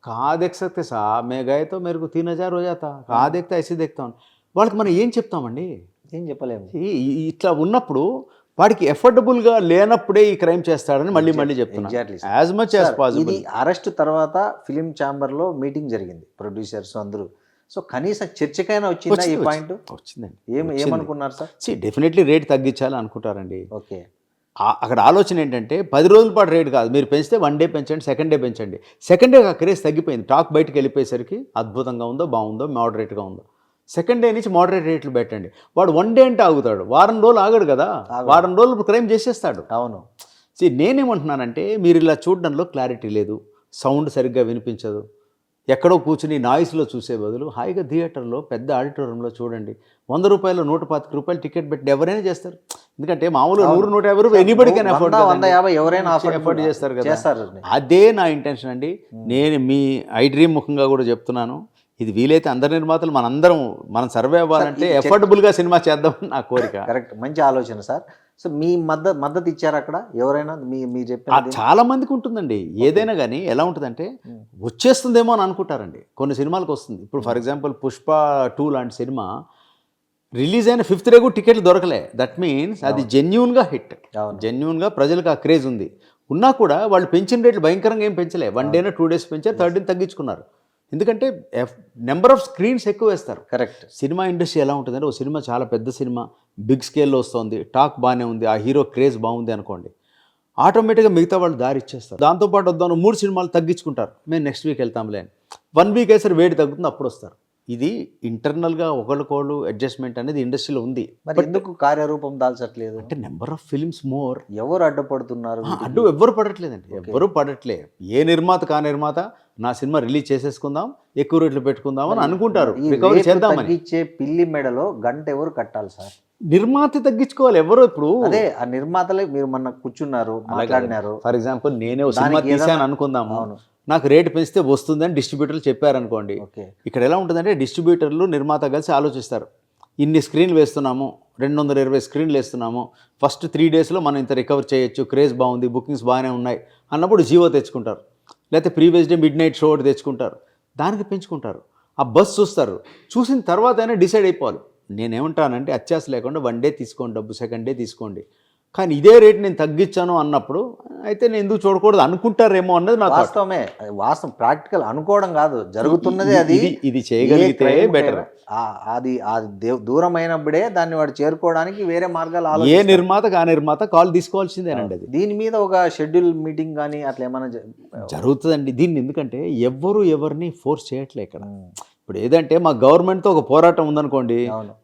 कहाँ देख सकते साहब मैं गए तो मेरे को 3000 हो जाता, कहाँ देखता ऐसे देखता हूँ. వాళ్ళకి మనం ఏం చెప్తామండి? ఏం చెప్పలేము. ఇట్లా ఉన్నప్పుడు వాడికి ఎఫర్డబుల్గా లేనప్పుడే ఈ క్రైమ్ చేస్తాడని మళ్ళీ చెప్తున్నాను. As much as possible. ఇది అరెస్ట్ తర్వాత ఫిలిం ఛాంబర్లో మీటింగ్ జరిగింది, ప్రొడ్యూసర్స్ అందరూ. సో కనీసం చర్చకైనా వచ్చిందా ఈ పాయింట్? వచ్చిందండి. ఏమనుకున్నారు సార్? డెఫినెట్లీ రేట్ తగ్గించాలి అనుకుంటారండి. ఓకే. అక్కడ ఆలోచన ఏంటంటే 10 రోజుల పాటు రేట్ కాదు, మీరు పెంచితే 1 డే పెంచండి, సెకండ్ డే పెంచండి. సెకండ్ డే ఆ క్రేజ్ తగ్గిపోయింది, టాక్ బయటకు వెళ్ళిపోయేసరికి అద్భుతంగా ఉందో బాగుందో మోడరేట్గా ఉందో, సెకండ్ డే నుంచి మోడరేట్ రేట్లు పెట్టండి. వాడు 1 డే అంటే ఆగుతాడు, వారం రోజులు ఆగడు కదా, వారం రోజులు క్రైమ్ చేసేస్తాడు. అవును. నేనేమంటున్నానంటే మీరు ఇలా చూడడంలో క్లారిటీ లేదు, సౌండ్ సరిగ్గా వినిపించదు, ఎక్కడో కూర్చుని నాయిస్లో చూసే బదులు హాయిగా థియేటర్లో పెద్ద ఆడిటోరియంలో చూడండి. 100 రూపాయలు 125 రూపాయలు టికెట్ పెట్టి ఎవరైనా చేస్తారు. ఎందుకంటే మామూలుగా 100-150 రూపాయలు ఎనీబడి కెన్ అఫోర్డ్, 150 ఎవరైనా అఫోర్డ్ చేస్తారు కదా. అదే నా ఇంటెన్షన్ అండి. నేను మీ ఐ డ్రీమ్ ముఖంగా కూడా చెప్తున్నాను, ఇది వీలైతే అందరి నిర్మాతలు మనం సర్వే అవ్వాలంటే ఎఫోర్డబుల్గా సినిమా చేద్దామని నా కోరిక. కరెక్ట్, మంచి ఆలోచన సార్. సో మీ మద్దతు ఇచ్చారు అక్కడ ఎవరైనా? మీ చెప్పిన చాలా మందికి ఉంటుందండి. ఏదైనా కానీ ఎలా ఉంటుందంటే వచ్చేస్తుందేమో అని అనుకుంటారండి. కొన్ని సినిమాలకు వస్తుంది. ఇప్పుడు ఫర్ ఎగ్జాంపుల్ పుష్ప 2 లాంటి సినిమా రిలీజ్ అయిన 5th డే కూడా టికెట్లు దొరకలే. దట్ మీన్స్ అది జెన్యూన్గా హిట్, జెన్యూన్గా ప్రజలకు ఆ క్రేజ్ ఉన్నా కూడా వాళ్ళు పెంచిన రేట్లు భయంకరంగా ఏం పెంచలే. 1 డేనా 2 డేస్ పెంచారు, 3rd డే తగ్గించుకున్నారు. ఎందుకంటే నెంబర్ ఆఫ్ స్క్రీన్స్ ఎక్కువ వేస్తారు. కరెక్ట్. సినిమా ఇండస్ట్రీ ఎలా ఉంటుందంటే ఒక సినిమా చాలా పెద్ద సినిమా బిగ్ స్కేల్లో వస్తుంది, టాక్ బాగానే ఉంది, ఆ హీరో క్రేజ్ బాగుంది అనుకోండి, ఆటోమేటిక్గా మిగతా వాళ్ళు దారి ఇచ్చేస్తారు. దాంతోపాటు వద్దాను 3 సినిమాలు తగ్గించుకుంటారు, మేము నెక్స్ట్ వీక్ వెళ్తాంలే అని. 1 వీక్ వేసరి వేడి తగ్గుతుంది, అప్పుడు వస్తారు. ఇది ఇంటర్నల్గా ఒకళ్ళకోళ్ళు అడ్జస్ట్మెంట్ అనేది ఇండస్ట్రీలో ఉంది. మరి ఎందుకు కార్యరూపం దాల్చట్లేదు? అంటే నెంబర్ ఆఫ్ ఫిల్మ్స్ మోర్. ఎవరు అడ్డుపడుతున్నారు? అడ్డు ఎవ్వరు పడట్లేదండి, ఎవ్వరు పడట్లే. ఏ నిర్మాత నిర్మాత నా సినిమా రిలీజ్ చేసేసుకుందాం, ఎక్కువ రేట్లు పెట్టుకుందాం అని అనుకుంటారు, రికవరీ చేద్దామని. తగ్గించే పిల్లి మెడలో గంట ఎవరు కట్టాలి సార్? నిర్మాత తగ్గించుకోవాలి. ఎవరు ఇప్పుడు అదే ఆ నిర్మాతలే. మీరు మొన్న కూర్చున్నారు, మాట్లాడినారు. ఫర్ ఎగ్జాంపుల్ నేనే సినిమా తీసాను అనుకుందాము, అవును, నాకు రేటు పెంచితే వస్తుందని డిస్ట్రిబ్యూటర్లు చెప్పారనుకోండి. ఇక్కడ ఎలా ఉంటుందంటే డిస్ట్రిబ్యూటర్లు నిర్మాత కలిసి ఆలోచిస్తారు, ఇన్ని స్క్రీన్లు వేస్తున్నాము, 220 స్క్రీన్లు వేస్తున్నాము, ఫస్ట్ 3 డేస్లో మనం ఇంత రికవర్ చేయొచ్చు, క్రేజ్ బాగుంది, బుకింగ్స్ బాగానే ఉన్నాయి అన్నప్పుడు జీవో తెచ్చుకుంటారు, లేకపోతే previous day mid night show ఒకటి తెచ్చుకుంటారు, దానికి పెంచుకుంటారు. ఆ బస్ చూస్తారు, చూసిన తర్వాత అయినా డిసైడ్ అయిపోవాలి. నేనేమంటానంటే అత్యాస లేకుండా 1 డే తీసుకోండి డబ్బు, 2nd డే తీసుకోండి, కానీ ఇదే రేట్ నేను తగ్గించాను అన్నప్పుడు అయితే నేను ఎందుకు చూడకూడదు అనుకుంటారేమో అన్నది నాకు వాస్తవమే. వాస్తవం, ప్రాక్టికల్ అనుకోవడం కాదు, జరుగుతున్నదే అది. ఇది చేయగలిగితే బెటర్. అది దూరమైనప్పుడే దాన్ని వాడు చేరుకోవడానికి వేరే మార్గాలు ఏ నిర్మాత కాల్ తీసుకోవాల్సిందేనండి. అది దీని మీద ఒక షెడ్యూల్ మీటింగ్ కానీ అట్లా ఏమైనా జరుగుతుందండి. దీన్ని ఎందుకంటే ఎవరిని ఫోర్స్ చేయట్లే ఇక్కడ. ఇప్పుడు ఏదంటే మా గవర్నమెంట్తో ఒక పోరాటం ఉందనుకోండి,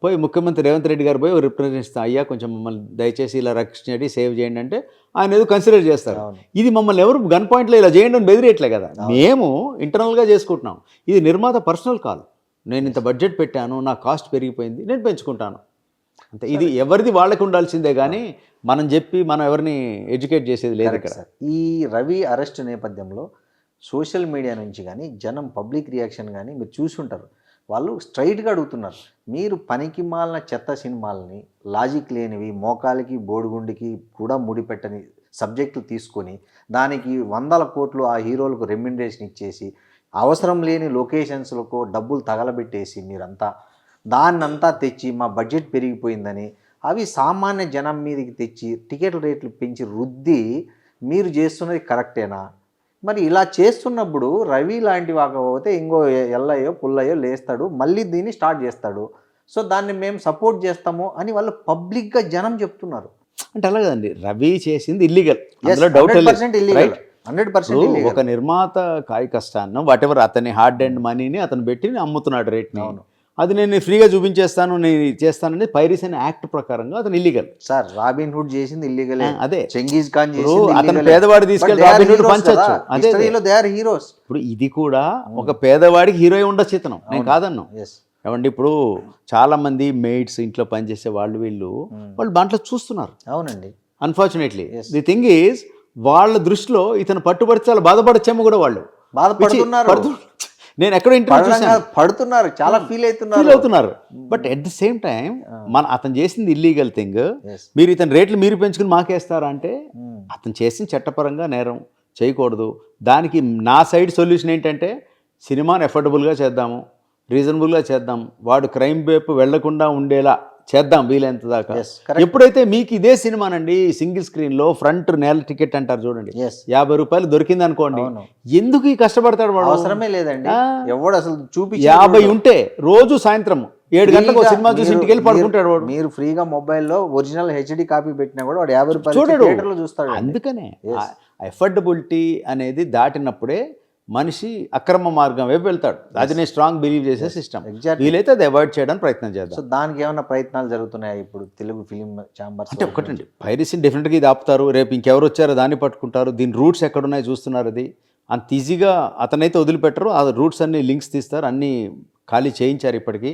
పోయి ముఖ్యమంత్రి రేవంత్ రెడ్డి గారు పోయి రిప్రజెంట్ ఇస్తాం, అయ్యా కొంచెం మమ్మల్ని దయచేసి ఇలా రక్షించండి, సేవ్ చేయండి అంటే ఆయన ఏదో కన్సిడర్ చేస్తారు. ఇది మమ్మల్ని ఎవరు గన్ పాయింట్లో ఇలా చేయండి అని బెదిరియట్లే కదా, మేము ఇంటర్నల్గా చేసుకుంటున్నాం. ఇది నిర్మాత పర్సనల్ కాల్, నేను ఇంత బడ్జెట్ పెట్టాను, నా కాస్ట్ పెరిగిపోయింది, నేను పెంచుకుంటాను అంతే. ఇది ఎవరిది వాళ్ళకి ఉండాల్సిందే కానీ మనం చెప్పి మనం ఎవరిని ఎడ్యుకేట్ చేసేది లేదు ఇక్కడ. ఈ రవి అరెస్ట్ నేపథ్యంలో సోషల్ మీడియా నుంచి కానీ జనం పబ్లిక్ రియాక్షన్ కానీ మీరు చూసుంటారు. వాళ్ళు స్ట్రైట్గా అడుగుతున్నారు, మీరు పనికి మాలిన చెత్త సినిమాలని, లాజిక్ లేనివి, మోకాలికి బోడిగుండికి కూడా ముడిపెట్టని సబ్జెక్టులు తీసుకొని దానికి 100 కోట్లు ఆ హీరోలకు రెమ్యునరేషన్ ఇచ్చేసి అవసరం లేని లొకేషన్స్లకు డబ్బులు తగలబెట్టేసి మీరంతా దాన్నంతా తెచ్చి మా బడ్జెట్ పెరిగిపోయిందని అవి సామాన్య జనం మీదకి తెచ్చి టికెట్ల రేట్లు పెంచి రుద్ది మీరు చేస్తున్నది కరెక్టేనా? మరి ఇలా చేస్తున్నప్పుడు రవి లాంటి వాకపోతే ఇంకో ఎల్లయ్యో పుల్లయ్యో లేస్తాడు, మళ్ళీ దీన్ని స్టార్ట్ చేస్తాడు. సో దాన్ని మేము సపోర్ట్ చేస్తాము అని వాళ్ళు పబ్లిక్గా జనం చెప్తున్నారు. అంటే అలాగండి, రవి చేసింది ఇల్లీగల్, అందులో డౌట్ లేదు. 100% ఒక నిర్మాత కాయ కష్టాన్ని వాటెవర్ అతని హార్డ్ అండ్ మనీని అతను పెట్టి అమ్ముతున్నాడు రేట్ని, అది నేను ఫ్రీగా చూపించేస్తాను, నేను చేస్తానని పైరసీ అనే యాక్ట్ ప్రకారంగా అతను ఇల్లీగల్. సార్ రాబిన్ హుడ్ చేసింది ఇల్లీగల్. అదే చెంగీజ్ ఖాన్ అతను పేదవాడు తీసుకెళ్ళి రాబిన్ హుడ్ పంచొచ్చు. అదే హీరోస్. ఇప్పుడు ఇది కూడా ఒక పేదవాడికి హీరో ఉండొచ్చు ఇతను, నేను కాదన్ను. ఏమండి ఇప్పుడు చాలా మంది మెయిడ్స్ ఇంట్లో పనిచేసే వాళ్ళు దాంట్లో చూస్తున్నారు. అవునండి. అన్ఫార్చునేట్లీ ది థింగ్ ఈజ్ వాళ్ళ దృష్టిలో ఇతను పట్టుబడితే చాలా బాధపడచ్చేమో కూడా, వాళ్ళు బాధపడుతున్నారు. నేను ఎక్కడో పడుతున్నారు, చాలా ఫీల్ అవుతున్నారు. But at the same time అతను చేసింది ఇల్లీగల్ థింగ్, మీరు ఇతని రేట్లు మీరు పెంచుకుని మాకేస్తారా అంటే అతను చేసిన చట్టపరంగా నేరం చేయకూడదు. దానికి నా సైడ్ సొల్యూషన్ ఏంటంటే సినిమాని ఎఫోర్డబుల్గా చేద్దాము, రీజనబుల్గా చేద్దాం, వాడు క్రైమ్ వైపు వెళ్లకుండా ఉండేలా చేద్దాం వీలైనంత దాకా. ఎప్పుడైతే మీకు ఇదే సినిమానండి సింగిల్ స్క్రీన్లో ఫ్రంట్ నేల టికెట్ అంటారు చూడండి, 50 రూపాయలు దొరికింది అనుకోండి, ఎందుకు ఈ కష్టపడతాడు వాడు? అవసరమే లేదండి. ఎవడు అసలు 50 ఉంటే రోజు సాయంత్రం 7 గంటలకు సినిమా చూసి ఇంటికి వెళ్ళి పడుకుంటాడు వాడు. మీరు ఫ్రీగా మొబైల్లో ఒరిజినల్ HD కాపీ పెట్టినా కూడా వాడు 50 రూపాయలు చూస్తాడు. అందుకనే ఎఫర్డబిలిటీ అనేది దాటినప్పుడే మనిషి అక్రమ మార్గం వైపు వెళ్తాడు. అది నేను స్ట్రాంగ్ బిలీవ్ చేసే సిస్టమ్. వీలైతే అది అవాయిడ్ చేయడానికి ప్రయత్నం చేద్దాం. సో దానికి ఏమైనా ప్రయత్నాలు జరుగుతున్నాయి ఇప్పుడు తెలుగు ఫిలిం ఛాంబర్స్? అంటే ఒకటండి, పైరసీని డెఫినెట్గా ఇది ఆపుతారు, రేపు ఇంకెవరు వచ్చారో దాన్ని పట్టుకుంటారు, దీని రూట్స్ ఎక్కడున్నాయి చూస్తున్నారు. అది అంత ఈజీగా అతనైతే వదిలిపెట్టరు, ఆ రూట్స్ అన్ని లింక్స్ తీస్తారు, అన్నీ ఖాళీ చేయించారు. ఇప్పటికీ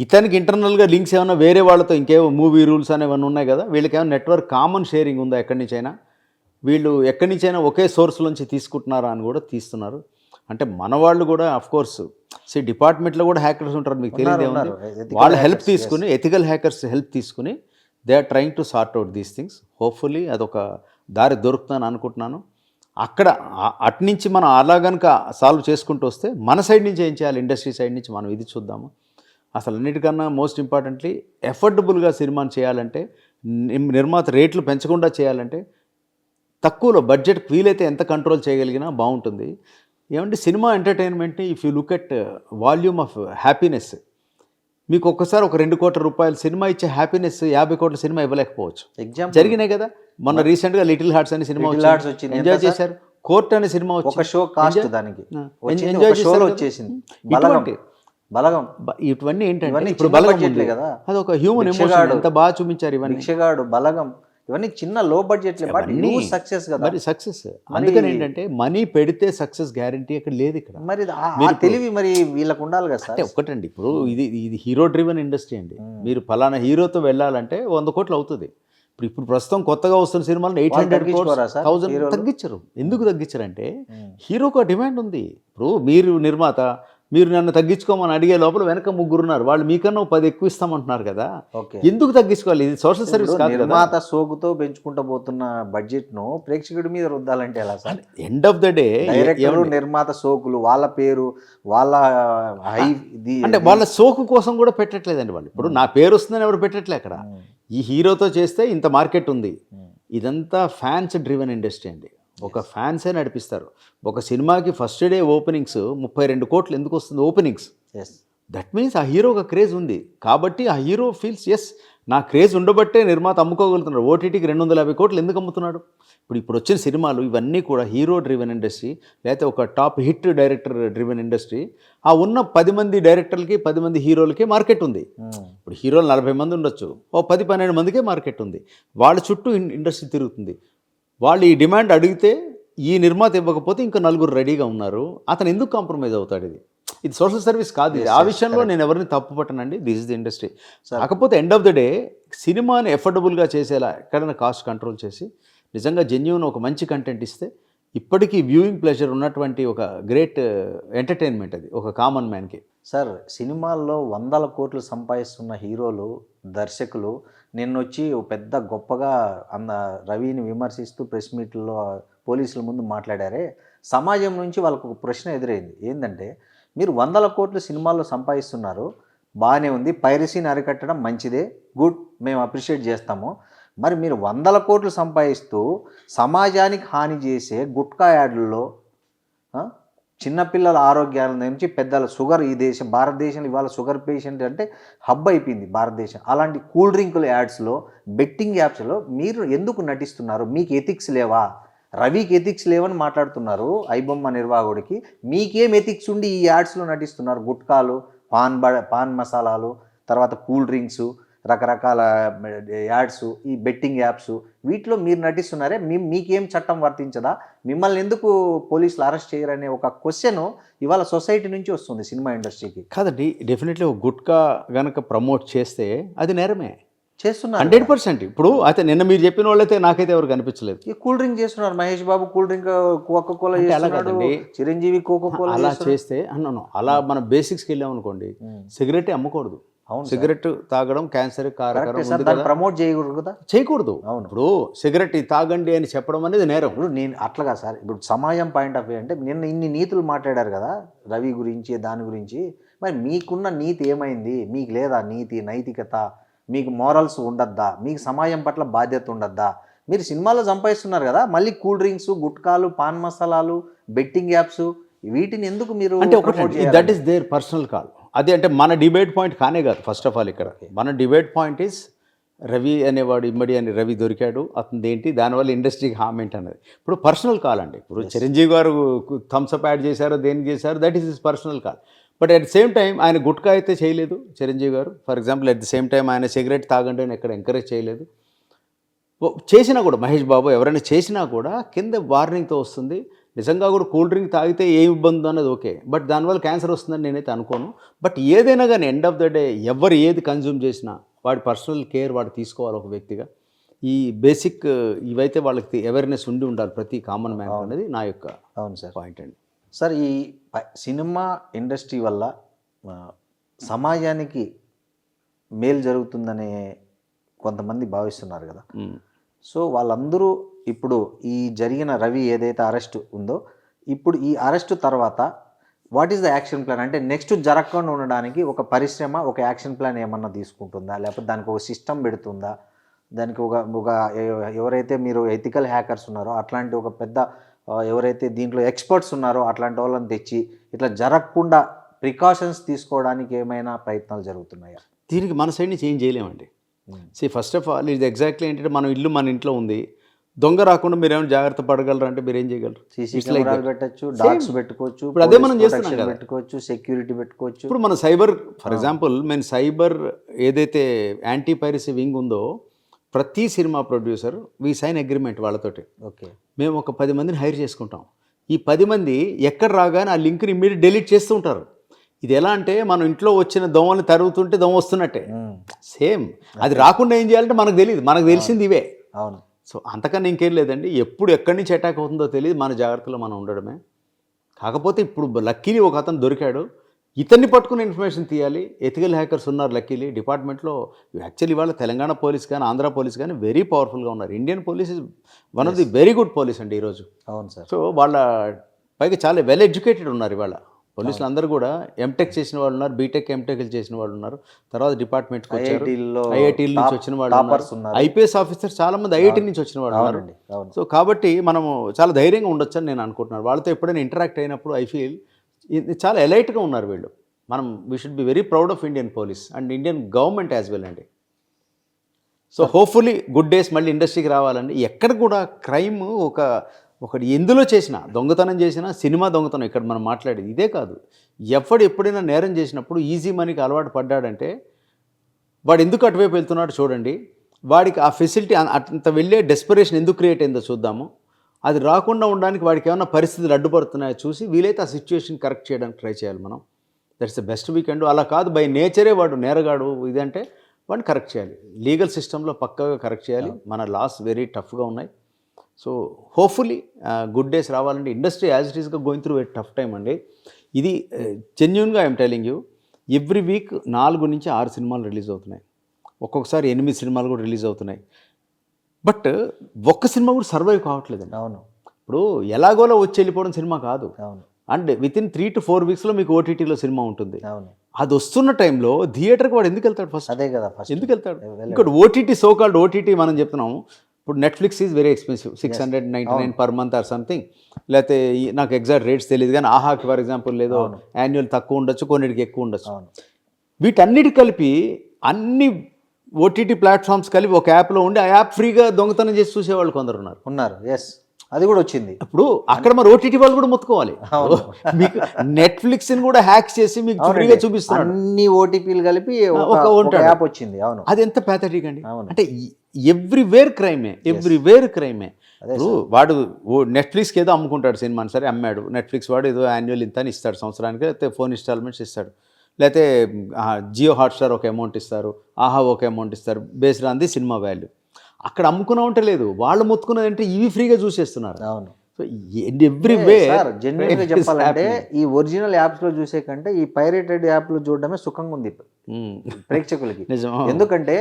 ఇతనికి ఇంటర్నల్గా లింక్స్ ఏమైనా వేరే వాళ్ళతో ఇంకేమో మూవీ రూల్స్ అనేవన్నీ ఉన్నాయి కదా, వీళ్ళకి ఏమైనా నెట్వర్క్ కామన్ షేరింగ్ ఉందా ఎక్కడి నుంచైనా, వీళ్ళు ఎక్కడి నుంచైనా ఒకే సోర్స్ నుంచి తీసుకుంటున్నారా అని కూడా తీస్తున్నారు. అంటే మన వాళ్ళు కూడా అఫ్కోర్స్ డిపార్ట్మెంట్లో కూడా హ్యాకర్స్ ఉంటారు, మీకు తెలియదే ఉంది. వాళ్ళ హెల్ప్ తీసుకుని, ఎథికల్ హ్యాకర్స్ హెల్ప్ తీసుకుని they are trying to sort out these things. Hopefully అదొక దారి దొరుకుతుందని అనుకుంటున్నాను. అక్కడ అట్నుంచి మనం అలా కనుక సాల్వ్ చేసుకుంటూ వస్తే మన సైడ్ నుంచి ఏం చేయాలి, ఇండస్ట్రీ సైడ్ నుంచి మనం ఇది చూద్దాము. అసలు అన్నిటికన్నా మోస్ట్ ఇంపార్టెంట్లీ ఎఫర్డబుల్గా సినిమాని చేయాలంటే, నిర్మాత రేట్లు పెంచకుండా చేయాలంటే తక్కువలో బడ్జెట్ వీలైతే ఎంత కంట్రోల్ చేయగలిగినా బాగుంటుంది. ఏమంటే సినిమా ఎంటర్టైన్మెంట్ని if you look at volume of happiness, మీకు ఒక్కసారి ఒక 2 కోట్ల రూపాయలు సినిమా ఇచ్చే హ్యాపీనెస్ 50 కోట్ల సినిమా ఇవ్వలేకపోవచ్చు. ఎగ్జాంపుల్ జరిగినాయి కదా, మొన్న రీసెంట్గా లిటిల్ హార్ట్స్ అనే సినిమా Little Hearts వచ్చింది. ఎంజాయ్ ఎంత చేశారు. కోర్ట్ అనే సినిమా ఒక వచ్చింది, షో కాస్ట్ Enjoy- దానికి ఆ, వచ్చింది, enjoy ఒక షోలో చేశారు కదా. వచ్చేసింది. బలగం ఇటువంటి బలగం ఇవన్నీ ఏంటంటే ఇవన్నీ ఇప్పుడు చిన్న బలగం బడ్జెట్లే ఉంది కదా. అది ఒక హ్యూమన్ ఎమోషన్, భిక్షగాడు. ఎంత బాగా చూపించారు ఇవన్నీ. భిక్షగాడు, బలగం ఇవన్నీ చిన్న లో బడ్జెట్లే, బట్ అవన్నీ సక్సెస్ కదా. మరి సక్సెస్. అందుకని ఏంటంటే మనీ పెడితే సక్సెస్ గ్యారంటీ అక్కడ లేదు ఇక్కడ. మరి ఆ తెలివి మరి వీళ్ళకు ఉండాలి కదా సార్. అంటే ఒక్కటండి, ఇప్పుడు ఇది హీరో డ్రివెన్ ఇండస్ట్రీ అండి. మీరు ఫలానా హీరోతో వెళ్ళాలంటే 100 కోట్లు అవుతుంది. ఇప్పుడు ప్రస్తుతం కొత్తగా వస్తున్న సినిమాలను 800 తగ్గించుకోరా సార్ 1000 హీరోలు? తగ్గించరు. ఎందుకు తగ్గించరంటే హీరోకు ఆ డిమాండ్ ఉంది. ఇప్పుడు మీరు నిర్మాత, మీరు నన్ను తగ్గించుకోమని అడిగే లోపల వెనక 3 ఉన్నారు, వాళ్ళు మీకన్నా 10 ఎక్కువ ఇస్తామంటున్నారు కదా. ఓకే, ఎందుకు తగ్గించుకోవాలి? ఇది సోషల్ సర్వీస్ కాదు కదా. నిర్మాత సోగుతో పెంచుకుంటూ పోతున్న బడ్జెట్ ను ప్రేక్షకుడి మీద రుద్దాలంటే ఎలా sir? End of the day director, నిర్మాత సోకులు, వాళ్ళ పేరు, వాళ్ళ హై ఇది అంటే వాళ్ళ సోకు కోసం కూడా పెట్టట్లేదండి వాళ్ళు. ఇప్పుడు నా పేరు వస్తుందని ఎవరు పెట్టట్లే అక్కడ. ఈ హీరోతో చేస్తే ఇంత మార్కెట్ ఉంది. ఇదంతా ఫ్యాన్స్ డ్రివెన్ ఇండస్ట్రీ అండి. ఒక ఫ్యాన్సే నడిపిస్తారు. ఒక సినిమాకి ఫస్ట్ డే ఓపెనింగ్స్ 32 కోట్లు ఎందుకు వస్తుంది ఓపెనింగ్స్? Yes. దట్ మీన్స్ ఆ హీరో ఒక క్రేజ్ ఉంది కాబట్టి ఆ హీరో ఫీల్స్ ఎస్ నా క్రేజ్ ఉండబట్టే నిర్మాత అమ్ముకోగలుగుతున్నాడు. ఓటీటీకి 250 కోట్లు ఎందుకు అమ్ముతున్నాడు? ఇప్పుడు వచ్చిన సినిమాలు ఇవన్నీ కూడా హీరో డ్రివెన్ ఇండస్ట్రీ, లేకపోతే ఒక top hit director driven industry. ఆ ఉన్న 10 మంది డైరెక్టర్లకి 10 మంది హీరోలకి మార్కెట్ ఉంది. ఇప్పుడు హీరోలు 40 మంది ఉండొచ్చు, ఓ 10-12 మందికే మార్కెట్ ఉంది. వాళ్ళ చుట్టూ ఇండస్ట్రీ తిరుగుతుంది. వాళ్ళు ఈ డిమాండ్ అడిగితే ఈ నిర్మాత ఇవ్వకపోతే ఇంకా 4 రెడీగా ఉన్నారు. అతను ఎందుకు కాంప్రమైజ్ అవుతాడు? ఇది సోషల్ సర్వీస్ కాదు. ఇది ఆ విషయంలో నేను ఎవరిని తప్పు పట్టనండి. This is the industry. కాకపోతే ఎండ్ ఆఫ్ ద డే సినిమాని ఎఫర్డబుల్గా చేసేలా ఎక్కడైనా కాస్ట్ కంట్రోల్ చేసి నిజంగా జెన్యూన్ ఒక మంచి కంటెంట్ ఇస్తే ఇప్పటికీ వ్యూయింగ్ ప్లెజర్ ఉన్నటువంటి ఒక గ్రేట్ ఎంటర్టైన్మెంట్ అది ఒక కామన్ మ్యాన్కి. సార్, సినిమాల్లో 100 కోట్లు సంపాదిస్తున్న హీరోలు, దర్శకులు నిన్నొచ్చి పెద్ద గొప్పగా రవిని విమర్శిస్తూ ప్రెస్ మీట్లో పోలీసుల ముందు మాట్లాడారే. సమాజం నుంచి వాళ్ళకు ఒక ప్రశ్న ఎదురైంది. ఏంటంటే, మీరు 100 కోట్లు సినిమాల్లో సంపాదిస్తున్నారు, బాగానే ఉంది, పైరసీని అరికట్టడం మంచిదే, గుడ్, మేము అప్రిషియేట్ చేస్తాము. మరి మీరు 100 కోట్లు సంపాదిస్తూ సమాజానికి హాని చేసే గుట్కా యాడ్లలో చిన్నపిల్లల ఆరోగ్యాల నుంచి పెద్దల షుగర్, ఈ భారతదేశంలో ఇవాళ షుగర్ పేషెంట్ అంటే హబ్ అయిపోయింది భారతదేశం. అలాంటి కూల్ డ్రింకుల యాడ్స్లో, బెట్టింగ్ యాప్స్లో మీరు ఎందుకు నటిస్తున్నారు? మీకు ఎథిక్స్ లేవా? రవికి ఎథిక్స్ లేవని మాట్లాడుతున్నారు ఐబొమ్మ నిర్వాహకుడికి. మీకేం ఎథిక్స్ ఉండి ఈ యాడ్స్లో నటిస్తున్నారు? గుట్కాలు, పాన్ మసాలాలు, తర్వాత కూల్ డ్రింక్స్, రకరకాల యాడ్స్, ఈ బెట్టింగ్ యాప్స్, వీటిలో మీరు నటిస్తున్నారే, మీకేం చట్టం వర్తించదా? మిమ్మల్ని ఎందుకు పోలీసులు అరెస్ట్ చేయరనే ఒక క్వశ్చన్ ఇవాళ సొసైటీ నుంచి వస్తుంది సినిమా ఇండస్ట్రీకి. కాదండి, డెఫినెట్లీ ఒక గుట్కా గనక ప్రమోట్ చేస్తే అది నేరమే చేస్తున్నారు 100%. ఇప్పుడు అయితే నిన్న మీరు చెప్పిన వాళ్ళైతే నాకైతే ఎవరు కనిపించలేదు. ఈ కూల్ డ్రింక్ చేస్తున్నారు. Mahesh Babu cool drink, Coca Cola చేస్తున్నాడు, చిరంజీవి కోకోకోలా అలా చేస్తే అన్నాను. అలా మనం బేసిక్స్కి వెళ్ళామనుకోండి, సిగరెట్ అమ్మకూడదు. సిగరెట్ తాగడం క్యాన్సర్ కారకరం, ప్రమోట్ చేయకూడదు కదా, చేయకూడదు. ఇప్పుడు సిగరెట్ తాగండి అని చెప్పడం అనేది నేరం. ఇప్పుడు నేను అట్లాగా సార్, ఇప్పుడు సమాజం పాయింట్ ఆఫ్ వ్యూ అంటే నిన్న ఇన్ని నీతులు మాట్లాడారు కదా రవి గురించి, దాని గురించి. మరి మీకున్న నీతి ఏమైంది? మీకు లేదా నీతి, నైతికత? మీకు మోరల్స్ ఉండద్దా? మీకు సమాజం పట్ల బాధ్యత ఉండద్దా? మీరు సినిమాలో సంపాదిస్తున్నారు కదా, మళ్ళీ కూల్ డ్రింక్స్, గుట్కాలు, పాన్ మసాలాలు, బెట్టింగ్ యాప్స్, వీటిని ఎందుకు మీరు అంటే ఒకటి that is there personal call. అది అంటే మన డిబేట్ పాయింట్ కానే కాదు. ఫస్ట్ ఆఫ్ ఆల్ ఇక్కడ మన డిబేట్ పాయింట్ ఈస్ రవి అనేవాడు ఇమ్మడి అని రవి దొరికాడు, అతను ఏంటి, దానివల్ల ఇండస్ట్రీకి హామ్ ఏంటి అన్నది ఇప్పుడు పర్సనల్ కాల్ అండి. ఇప్పుడు చిరంజీవి గారు థమ్స్అప్ యాడ్ చేశారో దేనికి చేశారు, that is his personal call. But at the same time ఆయన గుట్కా అయితే చేయలేదు చిరంజీవి గారు. For example at the same time ఆయన సిగరెట్ తాగండి అని ఎక్కడ ఎంకరేజ్ చేయలేదు. చేసినా కూడా మహేష్ బాబు ఎవరైనా చేసినా కూడా కింద వార్నింగ్తో వస్తుంది. నిజంగా కూడా కూల్ డ్రింక్ తాగితే ఏ ఇబ్బంది అన్నది ఓకే, బట్ దానివల్ల క్యాన్సర్ వస్తుందని నేనైతే అనుకోను. బట్ ఏదైనా కానీ ఎండ్ ఆఫ్ ద డే ఎవరు ఏది కన్జ్యూమ్ చేసినా వాడి పర్సనల్ కేర్ వాడు తీసుకోవాలి ఒక వ్యక్తిగా. ఈ బేసిక్ ఇవైతే వాళ్ళకి అవేర్నెస్ ఉండి ఉండాలి ప్రతి కామన్ మ్యాన్ అనేది నా యొక్క పాయింట్ అండి. సార్, ఈ సినిమా ఇండస్ట్రీ వల్ల సమాజానికి మేలు జరుగుతుందనే కొంతమంది భావిస్తున్నారు కదా. సో వాళ్ళందరూ ఇప్పుడు ఈ జరిగిన రవి ఏదైతే అరెస్ట్ ఉందో, ఇప్పుడు ఈ అరెస్ట్ తర్వాత what is the action plan? అంటే నెక్స్ట్ జరగకుండా ఉండడానికి ఒక పరిశ్రమ ఒక యాక్షన్ ప్లాన్ ఏమన్నా తీసుకుంటుందా, లేకపోతే దానికి ఒక సిస్టమ్ పెడుతుందా? దానికి ఒక ఎవరైతే మీరు ఎథికల్ హ్యాకర్స్ ఉన్నారో అట్లాంటి ఒక పెద్ద ఎవరైతే దీంట్లో ఎక్స్పర్ట్స్ ఉన్నారో అట్లాంటి వాళ్ళని తెచ్చి ఇట్లా జరగకుండా ప్రికాషన్స్ తీసుకోవడానికి ఏమైనా ప్రయత్నాలు జరుగుతున్నాయా? దీనికి మన సైడ్ నుంచి ఏం చేయలేమండి. ఫస్ట్ ఆఫ్ ఆల్ ఇది ఎగ్జాక్ట్లీ ఏంటంటే మనం ఇల్లు మన ఇంట్లో ఉంది, దొంగ రాకుండా మీరు ఏమైనా జాగ్రత్త పడగలరా అంటే మీరు ఏం చేయగలరు? సీసీ కెమెరాలు పెట్టచ్చు, డాగ్స్ పెట్టుకోవచ్చు, ఇప్పుడు అదే మనం చేస్తున్నాం కదా, పెట్టుకోవచ్చు, సెక్యూరిటీ పెట్టుకోవచ్చు. ఇప్పుడు మన సైబర్ ఫర్ ఎగ్జాంపుల్ మేము సైబర్ ఏదైతే యాంటీ పైరసీ వింగ్ ఉందో ప్రతి cinema producer we sign agreement వాళ్ళతోటి. ఓకే, మేము ఒక 10 మందిని హైర్ చేసుకుంటాం. ఈ 10 మంది ఎక్కడ రాగానే ఆ లింక్ని ఇమ్మీడియట్ డిలీట్ చేస్తూ ఉంటారు. ఇది ఎలా అంటే మనం ఇంట్లో వచ్చిన దోమల్ని తరుగుతుంటే దోమ వస్తున్నట్టే సేమ్. అది రాకుండా ఏం చేయాలంటే మనకు తెలియదు, మనకు తెలిసింది ఇవే. అవును. సో అంతకన్నా ఇంకేం లేదండి. ఎప్పుడు ఎక్కడి నుంచి అటాక్ అవుతుందో తెలియదు, మన జాగ్రత్తలో మనం ఉండడమే. కాకపోతే ఇప్పుడు లక్కీలీ ఒక అతను దొరికాడు, ఇతన్ని పట్టుకుని ఇన్ఫర్మేషన్ తీయాలి. ఎథికల్ హ్యాకర్స్ ఉన్నారు లక్కీలీ డిపార్ట్మెంట్లో. యాక్చువల్లీ వాళ్ళ తెలంగాణ పోలీస్ కానీ ఆంధ్ర పోలీస్ కానీ వెరీ పవర్ఫుల్గా ఉన్నారు. Indian police is one of the very good police అండి ఈరోజు. అవును సార్. సో వాళ్ళ పైగా చాలా వెల్ ఎడ్యుకేటెడ్ ఉన్నారు ఇవాళ పోలీసులు అందరూ కూడా. ఎంటెక్ చేసిన వాళ్ళు ఉన్నారు, బీటెక్ ఎంటెక్లు చేసిన వాళ్ళు ఉన్నారు, తర్వాత డిపార్ట్మెంట్కి వచ్చారు, ఐఐటీల నుంచి వచ్చిన వాళ్ళు ఉన్నారు, ఐపీఎస్ ఆఫీసర్స్ చాలా మంది ఐఐటీ నుంచి వచ్చిన వాళ్ళు ఉన్నారు. సో కాబట్టి మనము చాలా ధైర్యంగా ఉండొచ్చు అని నేను అనుకుంటున్నాను. వాళ్ళతో ఎప్పుడైనా ఇంటరాక్ట్ అయినప్పుడు ఐ ఫీల్ చాలా ఎలైట్గా ఉన్నారు వీళ్ళు. మనం we should be very proud of Indian police and Indian government as well అండి. సో హోప్ఫుల్లీ గుడ్ డేస్ మళ్ళీ ఇండస్ట్రీకి రావాలండి. ఎక్కడ కూడా క్రైమ్ ఒకటి ఎందులో చేసినా, దొంగతనం చేసినా, సినిమా దొంగతనం ఇక్కడ మనం మాట్లాడేది ఇదే కాదు. ఎప్పుడైనా నేరం చేసినప్పుడు ఈజీ మనీకి అలవాటు పడ్డాడంటే వాడు ఎందుకు అటువైపు వెళ్తున్నాడు చూడండి. వాడికి ఆ ఫెసిలిటీ అంత వెళ్ళే డెస్పరేషన్ ఎందుకు క్రియేట్ అయిందో చూద్దాము. అది రాకుండా ఉండడానికి వాడికి ఏమైనా పరిస్థితులు అడ్డుపడుతున్నాయో చూసి వీలైతే ఆ సిచ్యువేషన్ కరెక్ట్ చేయడానికి ట్రై చేయాలి మనం. That's the best we can do. అలా కాదు బై నేచరే వాడు నేరగాడు ఇదంటే వాడిని కరెక్ట్ చేయాలి. లీగల్ సిస్టంలో పక్కాగా కరెక్ట్ చేయాలి. మన లాస్ వెరీ టఫ్గా ఉన్నాయి. సో హోప్ఫుల్లీ గుడ్ డేస్ రావాలంటే ఇండస్ట్రీ యాజ్ ఇట్ ఈస్గా going through very tough time అండి. ఇది జెన్యూన్గా I'm telling you, every week 4 నుంచి 6 సినిమాలు రిలీజ్ అవుతున్నాయి, ఒక్కొక్కసారి 8 సినిమాలు కూడా రిలీజ్ అవుతున్నాయి. బట్ ఒక్క సినిమా కూడా సర్వైవ్ కావట్లేదండి. అవును. ఇప్పుడు ఎలాగోలా వచ్చి వెళ్ళిపోవడం సినిమా కాదు. అవును. అండ్ వితిన్ 3 to 4 వీక్స్లో మీకు ఓటీటీలో సినిమా ఉంటుంది. అవును. అది వస్తున్న టైంలో థియేటర్కి వాడు ఎందుకు వెళ్తాడు? ఫస్ట్ అదే కదా, ఫస్ట్ ఎందుకు వెళ్తాడు? ఇంకోటి ఓటీటీ, సోకాల్డ్ ఓటీటీ మనం చెప్తున్నాము. ఇప్పుడు Netflix is very expensive, 699 per month or something. లేకపోతే నాకు ఎగ్జాక్ట్ రేట్స్ తెలియదు కానీ ఆహాకి ఫర్ ఎగ్జాంపుల్ లేదో యాన్యువల్ తక్కువ ఉండొచ్చు, కొన్నిటికి ఎక్కువ ఉండొచ్చు. వీటన్నిటి కలిపి అన్ని ఓటీటీ ప్లాట్ఫామ్స్ కలిపి ఒక యాప్లో ఉండి ఆ యాప్ ఫ్రీగా దొంగతనం చేసి చూసేవాళ్ళు కొందరు ఉన్నారు. ఎస్, అది కూడా వచ్చింది. ఇప్పుడు అక్కడ మరి ఓటీటీ వాళ్ళు కూడా మొత్తుకోవాలి. మీకు నెట్ఫ్లిక్స్ని కూడా హ్యాక్ చేసి మీకు ఫ్రీగా చూపిస్తున్నారు. అన్ని ఓటీపీలు కలిపి ఒక యాప్ వచ్చింది. అవును. అది ఎంత ప్యాథటిక్ అండి. అంటే ఎవ్రీవేర్ క్రైమే. ఇప్పుడు వాడు నెట్ఫ్లిక్స్కి ఏదో అమ్ముకుంటాడు సినిమాని, సరే అమ్మాడు. నెట్ఫ్లిక్స్ వాడు ఏదో యాన్యువల్ ఇంత అని ఇస్తాడు సంవత్సరానికి, లేకపోతే ఫోన్ ఇన్స్టాల్మెంట్స్ ఇస్తాడు, లేకపోతే జియో హాట్స్టార్ ఒక అమౌంట్ ఇస్తారు, ఆహా ఒక అమౌంట్ ఇస్తారు, based on the cinema value. అక్కడ అమ్ముకున్నా ఉంటే లేదు, వాళ్ళు మొత్తుకున్నదంటే ఇవి ఫ్రీగా చూసేస్తున్నారు. అవును. సో ఎవ్రీవే జెన్యున్గా చెప్పాలంటే ఈ ఒరిజినల్ యాప్స్లో చూసే కంటే ఈ పైరేటెడ్ యాప్లో చూడడమే సుఖంగా ఉంది ప్రేక్షకులకి. ఎందుకంటే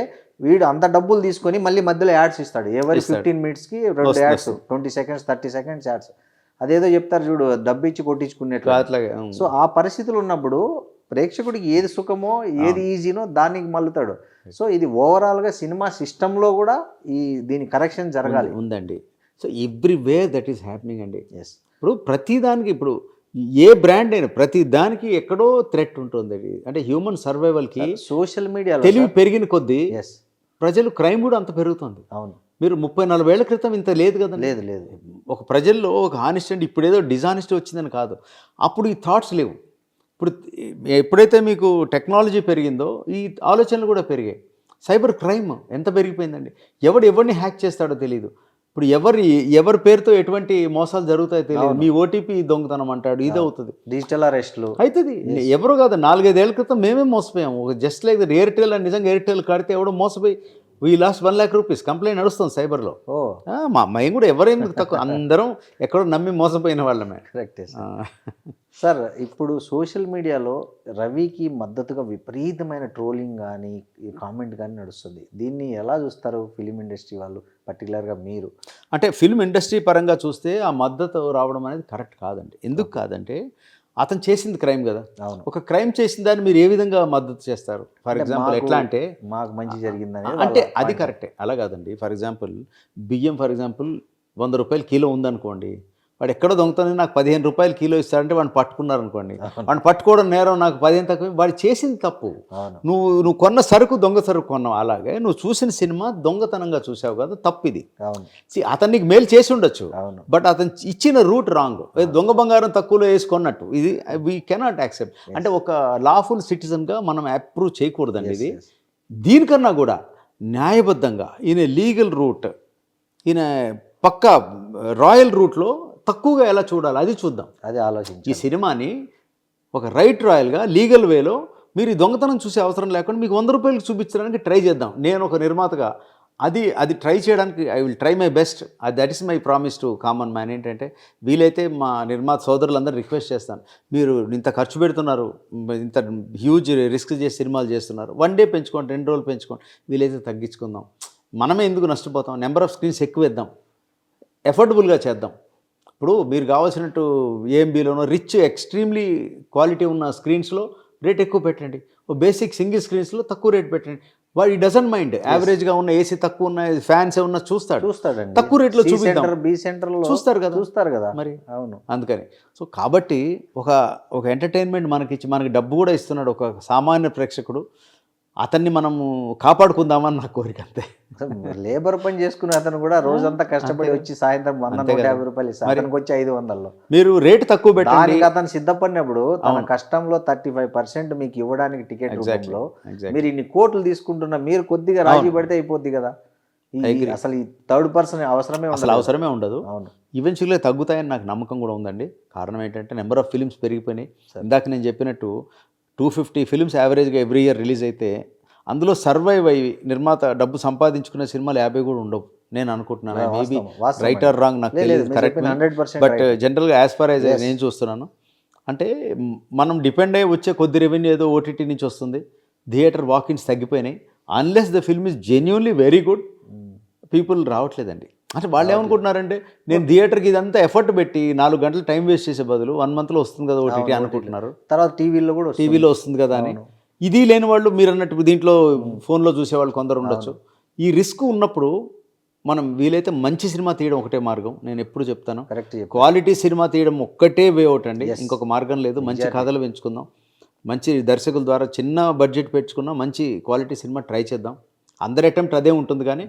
వీడు అంత డబ్బులు తీసుకొని మళ్ళీ మధ్యలో యాడ్స్ ఇస్తాడు. ఎవరి 15 minutesకి 2 యాడ్స్, 20 seconds 30 seconds యాడ్స్. అదేదో చెప్తారు చూడు, డబ్బు ఇచ్చి కొట్టించుకునేట్లు. సో ఆ పరిస్థితులు ఉన్నప్పుడు ప్రేక్షకుడికి ఏది సుఖమో ఏది ఈజీనో దానికి మల్లుతాడు. సో ఇది ఓవరాల్గా సినిమా సిస్టంలో కూడా దీని కరెక్షన్ జరగాలి ఉందండి. సో ఎవ్రీవే దట్ ఈస్ హ్యాపెనింగ్ అండి. ఎస్. ఇప్పుడు ప్రతిదానికి, ఇప్పుడు ఏ బ్రాండ్ అయినా ప్రతి దానికి ఎక్కడో థ్రెట్ ఉంటుంది. అంటే హ్యూమన్ సర్వైవల్కి సోషల్ మీడియా తెలివి పెరిగిన కొద్దీ ప్రజలు క్రైమ్ కూడా అంత పెరుగుతుంది. అవును. మీరు 30-40 ఏళ్ల క్రితం ఇంత లేదు కదా. లేదు. ఒక ప్రజల్లో ఒక హానెస్ట్ అంటే ఇప్పుడు ఏదో డిజానెస్ట్ వచ్చిందని కాదు, అప్పుడు ఈ థాట్స్ లేవు. ఇప్పుడు ఎప్పుడైతే మీకు టెక్నాలజీ పెరిగిందో ఈ ఆలోచనలు కూడా పెరిగాయి. సైబర్ క్రైమ్ ఎంత పెరిగిపోయిందండి. ఎవరిని హ్యాక్ చేస్తాడో తెలియదు. ఇప్పుడు ఎవరి పేరుతో ఎటువంటి మోసాలు జరుగుతాయో తెలియదు. మీ ఓటీపీ దొంగతనం అంటాడు, ఇది అవుతుంది, డిజిటల్ అరెస్ట్లు అవుతుంది. ఎవరు కాదు, 4-5 ఏళ్ల క్రితం మేమే మోసపోయాము. జస్ట్ లైక్ ఎయిర్టెల్ అని, నిజంగా ఎయిర్టెల్ కడితే ఎవడో మోసపోయి we last 1 lakh rupees complaint నడుస్తుంది సైబర్లో. మేము కూడా ఎవరేమి తక్కువ, అందరం ఎక్కడో నమ్మి మోసపోయిన వాళ్ళమే. కరెక్టే సార్. ఇప్పుడు సోషల్ మీడియాలో రవికి మద్దతుగా విపరీతమైన ట్రోలింగ్ కానీ కామెంట్ కానీ నడుస్తుంది. దీన్ని ఎలా చూస్తారు ఫిలిం ఇండస్ట్రీ వాళ్ళు, పర్టికులర్గా మీరు? అంటే ఫిల్మ్ ఇండస్ట్రీ పరంగా చూస్తే ఆ మద్దతు రావడం అనేది కరెక్ట్ కాదండి. ఎందుకు కాదంటే అతను చేసింది క్రైమ్ కదా. ఒక క్రైమ్ చేసిన దాన్ని మీరు ఏ విధంగా మద్దతు చేస్తారు? ఫర్ ఎగ్జాంపుల్ ఎట్లా అంటే మాకు మంచి జరిగిందని అంటే అది కరెక్టే, అలా కాదండి. ఫర్ ఎగ్జాంపుల్ బియ్యం ఫర్ ఎగ్జాంపుల్ 100 రూపాయలు కిలో ఉందనుకోండి, వాడు ఎక్కడో దొంగతనం నాకు 15 రూపాయలు కిలో ఇస్తాడంటే వాడిని పట్టుకున్నారనుకోండి, వాడిని పట్టుకోవడం నేరం, నాకు 15 తక్కువ, వాడు చేసింది తప్పు. నువ్వు కొన్న సరుకు దొంగ సరుకు కొన్నావు, అలాగే నువ్వు చూసిన సినిమా దొంగతనంగా చూసావు కదా, తప్పు ఇది. అతను నీకు మేలు చేసి ఉండొచ్చు, బట్ అతను ఇచ్చిన రూట్ రాంగ్. దొంగ బంగారం తక్కువలో వేసుకున్నట్టు ఇది వీ కెనాట్ యాక్సెప్ట్. అంటే ఒక లాఫుల్ సిటిజన్గా మనం అప్రూవ్ చేయకూడదండి ఇది. దీనికన్నా కూడా న్యాయబద్ధంగా ఈయన లీగల్ రూట్, ఈయన పక్కా రాయల్ రూట్లో తక్కువగా ఎలా చూడాలి అది చూద్దాం, అది ఆలోచించి ఈ సినిమాని ఒక రైట్ రాయల్గా లీగల్ వేలో మీరు ఈ దొంగతనం చూసే అవసరం లేకుండా మీకు 100 రూపాయలకు చూపించడానికి ట్రై చేద్దాం. నేను ఒక నిర్మాతగా అది ట్రై చేయడానికి I will try my best. That is my promise to common man. ఏంటంటే వీలైతే మా నిర్మాత సోదరులందరూ రిక్వెస్ట్ చేస్తాను, మీరు ఇంత ఖర్చు పెడుతున్నారు, ఇంత హ్యూజ్ రిస్క్ చేసి సినిమాలు చేస్తున్నారు, 1 డే పెంచుకోండి, 2 రోజులు పెంచుకోండి, వీలైతే తగ్గించుకుందాం. మనమే ఎందుకు నష్టపోతాం, నెంబర్ ఆఫ్ స్క్రీన్స్ ఎక్కువ ఇద్దాం, ఎఫోర్డబుల్గా చేద్దాం. ఇప్పుడు మీరు కావాల్సినట్టు ఏఎంబీలోనో రిచ్ ఎక్స్ట్రీమ్లీ క్వాలిటీ ఉన్న స్క్రీన్స్లో రేట్ ఎక్కువ పెట్టండి, ఓ బేసిక్ సింగిల్ స్క్రీన్స్లో తక్కువ రేట్ పెట్టండి. వాడు ఈ డజన్ మైండ్. యావరేజ్గా ఉన్న ఏసీ తక్కువ ఉన్న ఫ్యాన్స్ ఉన్న చూస్తాడండి, తక్కువ రేట్లో చూపిద్దాం, చూస్తారు కదా మరి. అవును, అందుకని సో కాబట్టి ఒక ఎంటర్టైన్మెంట్ మనకి డబ్బు కూడా ఇస్తున్నాడు ఒక సామాన్య ప్రేక్షకుడు, అతన్ని మనము కాపాడుకుందామని నా కోరిక అంతే. లేబర్ పని చేసుకుని అతను కూడా రోజంతా కష్టపడి వచ్చి సాయంత్రం 150 రూపాయలు ఇస్తారు, అతనికి వచ్చి 500లో మీరు రేటు తక్కువ పెట్టాలి. అతను సిద్ధపడినప్పుడు తన కష్టంలో 35% మీకు ఇవ్వడానికి టికెట్ రూపంలో మీరు ఇన్ని కోట్లు తీసుకుంటున్నా, మీరు కొద్దిగా రాజీ పడితే అయిపోద్ది కదా. అసలు ఈ థర్డ్ పర్సన్ అవసరమే ఉండదు. ఈవెన్చువల్గా తగ్గుతాయని నాకు నమ్మకం కూడా ఉందండి. కారణం ఏంటంటే నెంబర్ ఆఫ్ ఫిలిమ్స్ పెరిగిపోయినాయి. ఇందాక నేను చెప్పినట్టు 250 ఫిలిమ్స్ యావరేజ్గా ఎవ్రీ ఇయర్ రిలీజ్ అయితే అందులో సర్వైవ్ అయ్యి నిర్మాత డబ్బు సంపాదించుకునే సినిమాలు 50 కూడా ఉండవు నేను అనుకుంటున్నాను. మేబీ రైట్ ఆర్ రాంగ్ నాకు తెలియదు, కరెక్ట్. బట్ జనరల్గా యాజ్ ఫార్ యాజ్ నేను చూస్తున్నాను అంటే మనం డిపెండ్ అయ్యి వచ్చే కొద్ది రెవెన్యూ ఏదో ఓటీటీ నుంచి వస్తుంది, థియేటర్ వాకిన్స్ తగ్గిపోయినాయి. Unless the film is genuinely very good, people రావట్లేదండి. అంటే వాళ్ళు ఏమనుకుంటున్నారంటే నేను థియేటర్కి ఇదంతా ఎఫర్ట్ పెట్టి 4 గంటలు టైం వేస్ట్ చేసే బదులు 1 monthలో వస్తుంది కదా ఓటీటీ అనుకుంటున్నారు. తర్వాత టీవీలో వస్తుంది కదా అని. ఇది లేని వాళ్ళు మీరు అన్నట్టు దీంట్లో ఫోన్లో చూసేవాళ్ళు కొందరు ఉండొచ్చు. ఈ రిస్క్ ఉన్నప్పుడు మనం వీలైతే మంచి సినిమా తీయడం ఒకటే మార్గం. నేను ఎప్పుడు చెప్తాను, క్వాలిటీ సినిమా తీయడం ఒక్కటే వే అవుట్ అండి, ఇంకొక మార్గం లేదు. మంచి కథలు పెంచుకుందాం, మంచి దర్శకుల ద్వారా చిన్న బడ్జెట్ పెంచుకున్నాం, మంచి క్వాలిటీ సినిమా ట్రై చేద్దాం. అందరి అటెంప్ట్ అదే ఉంటుంది, కానీ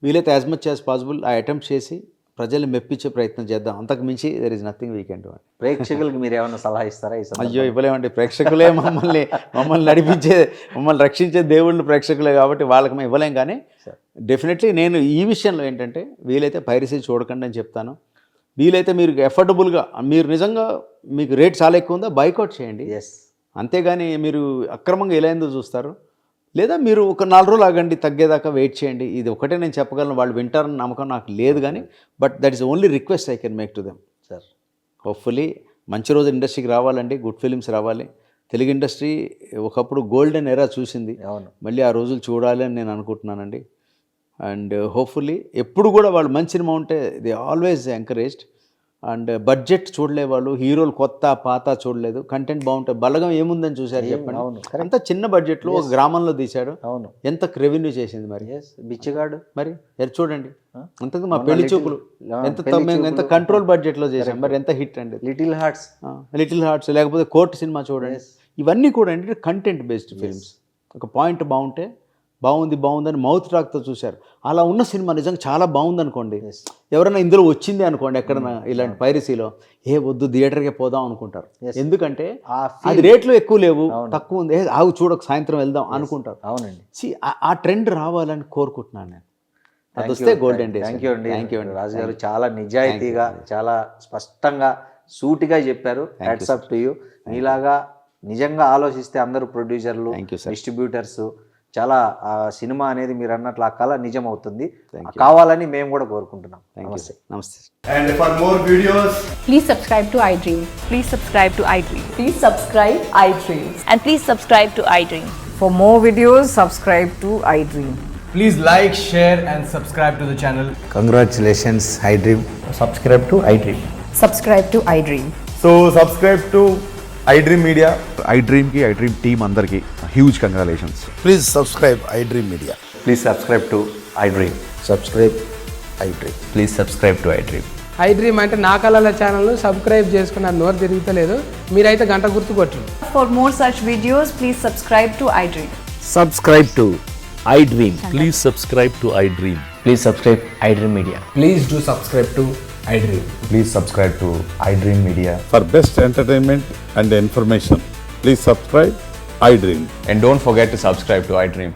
వీలైతే యాజ్ మచ్ యాజ్ పాసిబుల్ ఆ అటెంప్ట్ చేసి ప్రజల్ని మెప్పించే ప్రయత్నం చేద్దాం. అంతకు మించి there is nothing we can do. ప్రేక్షకులకి మీరు ఏమైనా సలహా ఇస్తారా? అయ్యో ఇవ్వలేమండి, ప్రేక్షకులే మమ్మల్ని నడిపించే, మమ్మల్ని రక్షించే దేవుళ్ళు ప్రేక్షకులే, కాబట్టి వాళ్ళకి మేము ఇవ్వలేం. కానీ డెఫినెట్లీ నేను ఈ విషయంలో ఏంటంటే వీలైతే పైరసీ చూడకండి అని చెప్తాను. వీలైతే మీరు ఎఫోర్డబుల్గా, మీరు నిజంగా మీకు రేట్ చాలా ఎక్కువ ఉందా బైకౌట్ చేయండి, అంతేగాని మీరు అక్రమంగా ఎలా ఎందుకు చూస్తారు? లేదా మీరు ఒక 4 రోజులు ఆగండి, తగ్గేదాకా వెయిట్ చేయండి. ఇది ఒకటే నేను చెప్పగలను, వాళ్ళు వింటారని నమ్మకం నాకు లేదు. కానీ but that is only request I can make to them. Sir hopefully మంచి రోజు ఇండస్ట్రీకి రావాలండి, గుడ్ ఫిలిమ్స్ రావాలి. తెలుగు ఇండస్ట్రీ ఒకప్పుడు గోల్డెన్ ఎరా చూసింది, మళ్ళీ ఆ రోజులు చూడాలి అని నేను అనుకుంటున్నానండి. అండ్ హోప్ఫుల్లీ ఎప్పుడు కూడా వాళ్ళు మంచి సినిమా ఉంటే they always encouraged. And budget చూడలే వాళ్ళు, హీరోలు కొత్త పాత చూడలేదు, కంటెంట్ బాగుంటుంది. బలగం ఏముందని చూశారు చెప్పండి, అంత చిన్న బడ్జెట్లో ఒక గ్రామంలో తీశాడు, ఎంత రెవెన్యూ చేసింది మరి బిచ్చగాడు. మరి చూడండి అంతకు మా పెళ్లి చూపులు ఎంత కంట్రోల్ బడ్జెట్లో చేశాం, మరి ఎంత హిట్ అండి. లిటిల్ హార్ట్స్ లేకపోతే కోర్టు సినిమా చూడండి. ఇవన్నీ కూడా ఏంటంటే కంటెంట్ బేస్డ్ ఫిల్మ్స్. ఒక పాయింట్ బాగుంటే బాగుందని మౌత్ టాక్తో చూశారు. అలా ఉన్న సినిమా నిజంగా చాలా బాగుంది అనుకోండి, ఎవరైనా ఇందులో వచ్చింది అనుకోండి ఎక్కడన్నా ఇలాంటి పైరసీలో, వద్దు థియేటర్కే పోదాం అనుకుంటారు. ఎందుకంటే అది రేట్లు ఎక్కువ లేవు, తక్కువ ఉంది, ఆగు చూడక సాయంత్రం వెళ్దాం అనుకుంటారు. అవునండి, ఆ ట్రెండ్ రావాలని కోరుకుంటున్నాను నేను. అది వస్తే గోల్డెన్ డే. థ్యాంక్ యూ అండి రాజు గారు, చాలా నిజాయితీగా, చాలా స్పష్టంగా, సూటిగా చెప్పారు. Hats off to you. మీలాగా నిజంగా ఆలోచిస్తే అందరూ ప్రొడ్యూసర్లు, డిస్ట్రిబ్యూటర్స్ చాలా ఆ సినిమా అనేది మీరు అన్నట్లు ఆ కళ నిజం అవుతుంది, కావాలని మేము కూడా కోరుకుంటున్నాం. నమస్తే. And for more videos, please subscribe to iDream. Please subscribe to iDream. Please subscribe iDream. And please subscribe to iDream. For more videos, subscribe to iDream. please like, share and subscribe to the channel. Congratulations, iDream. Subscribe to iDream. Subscribe to iDream. So subscribe to iDream Media. iDream ki iDream team andarki huge congratulations. Please subscribe iDream Media. Please subscribe to iDream. Subscribe iDream. Please subscribe to iDream. I dream అంటే నా కళల ఛానల్ను subscribe చేసుకున్న నోరు తిరుగుతలేదు. మీరైతే గంట గుర్తు కొట్టండి. For more such videos, please subscribe to iDream. Subscribe to iDream. Please subscribe to iDream. Please subscribe iDream Media. Please do subscribe to iDream. Please subscribe to iDream Media. For best entertainment and information, please subscribe iDream. And don't forget to subscribe to iDream.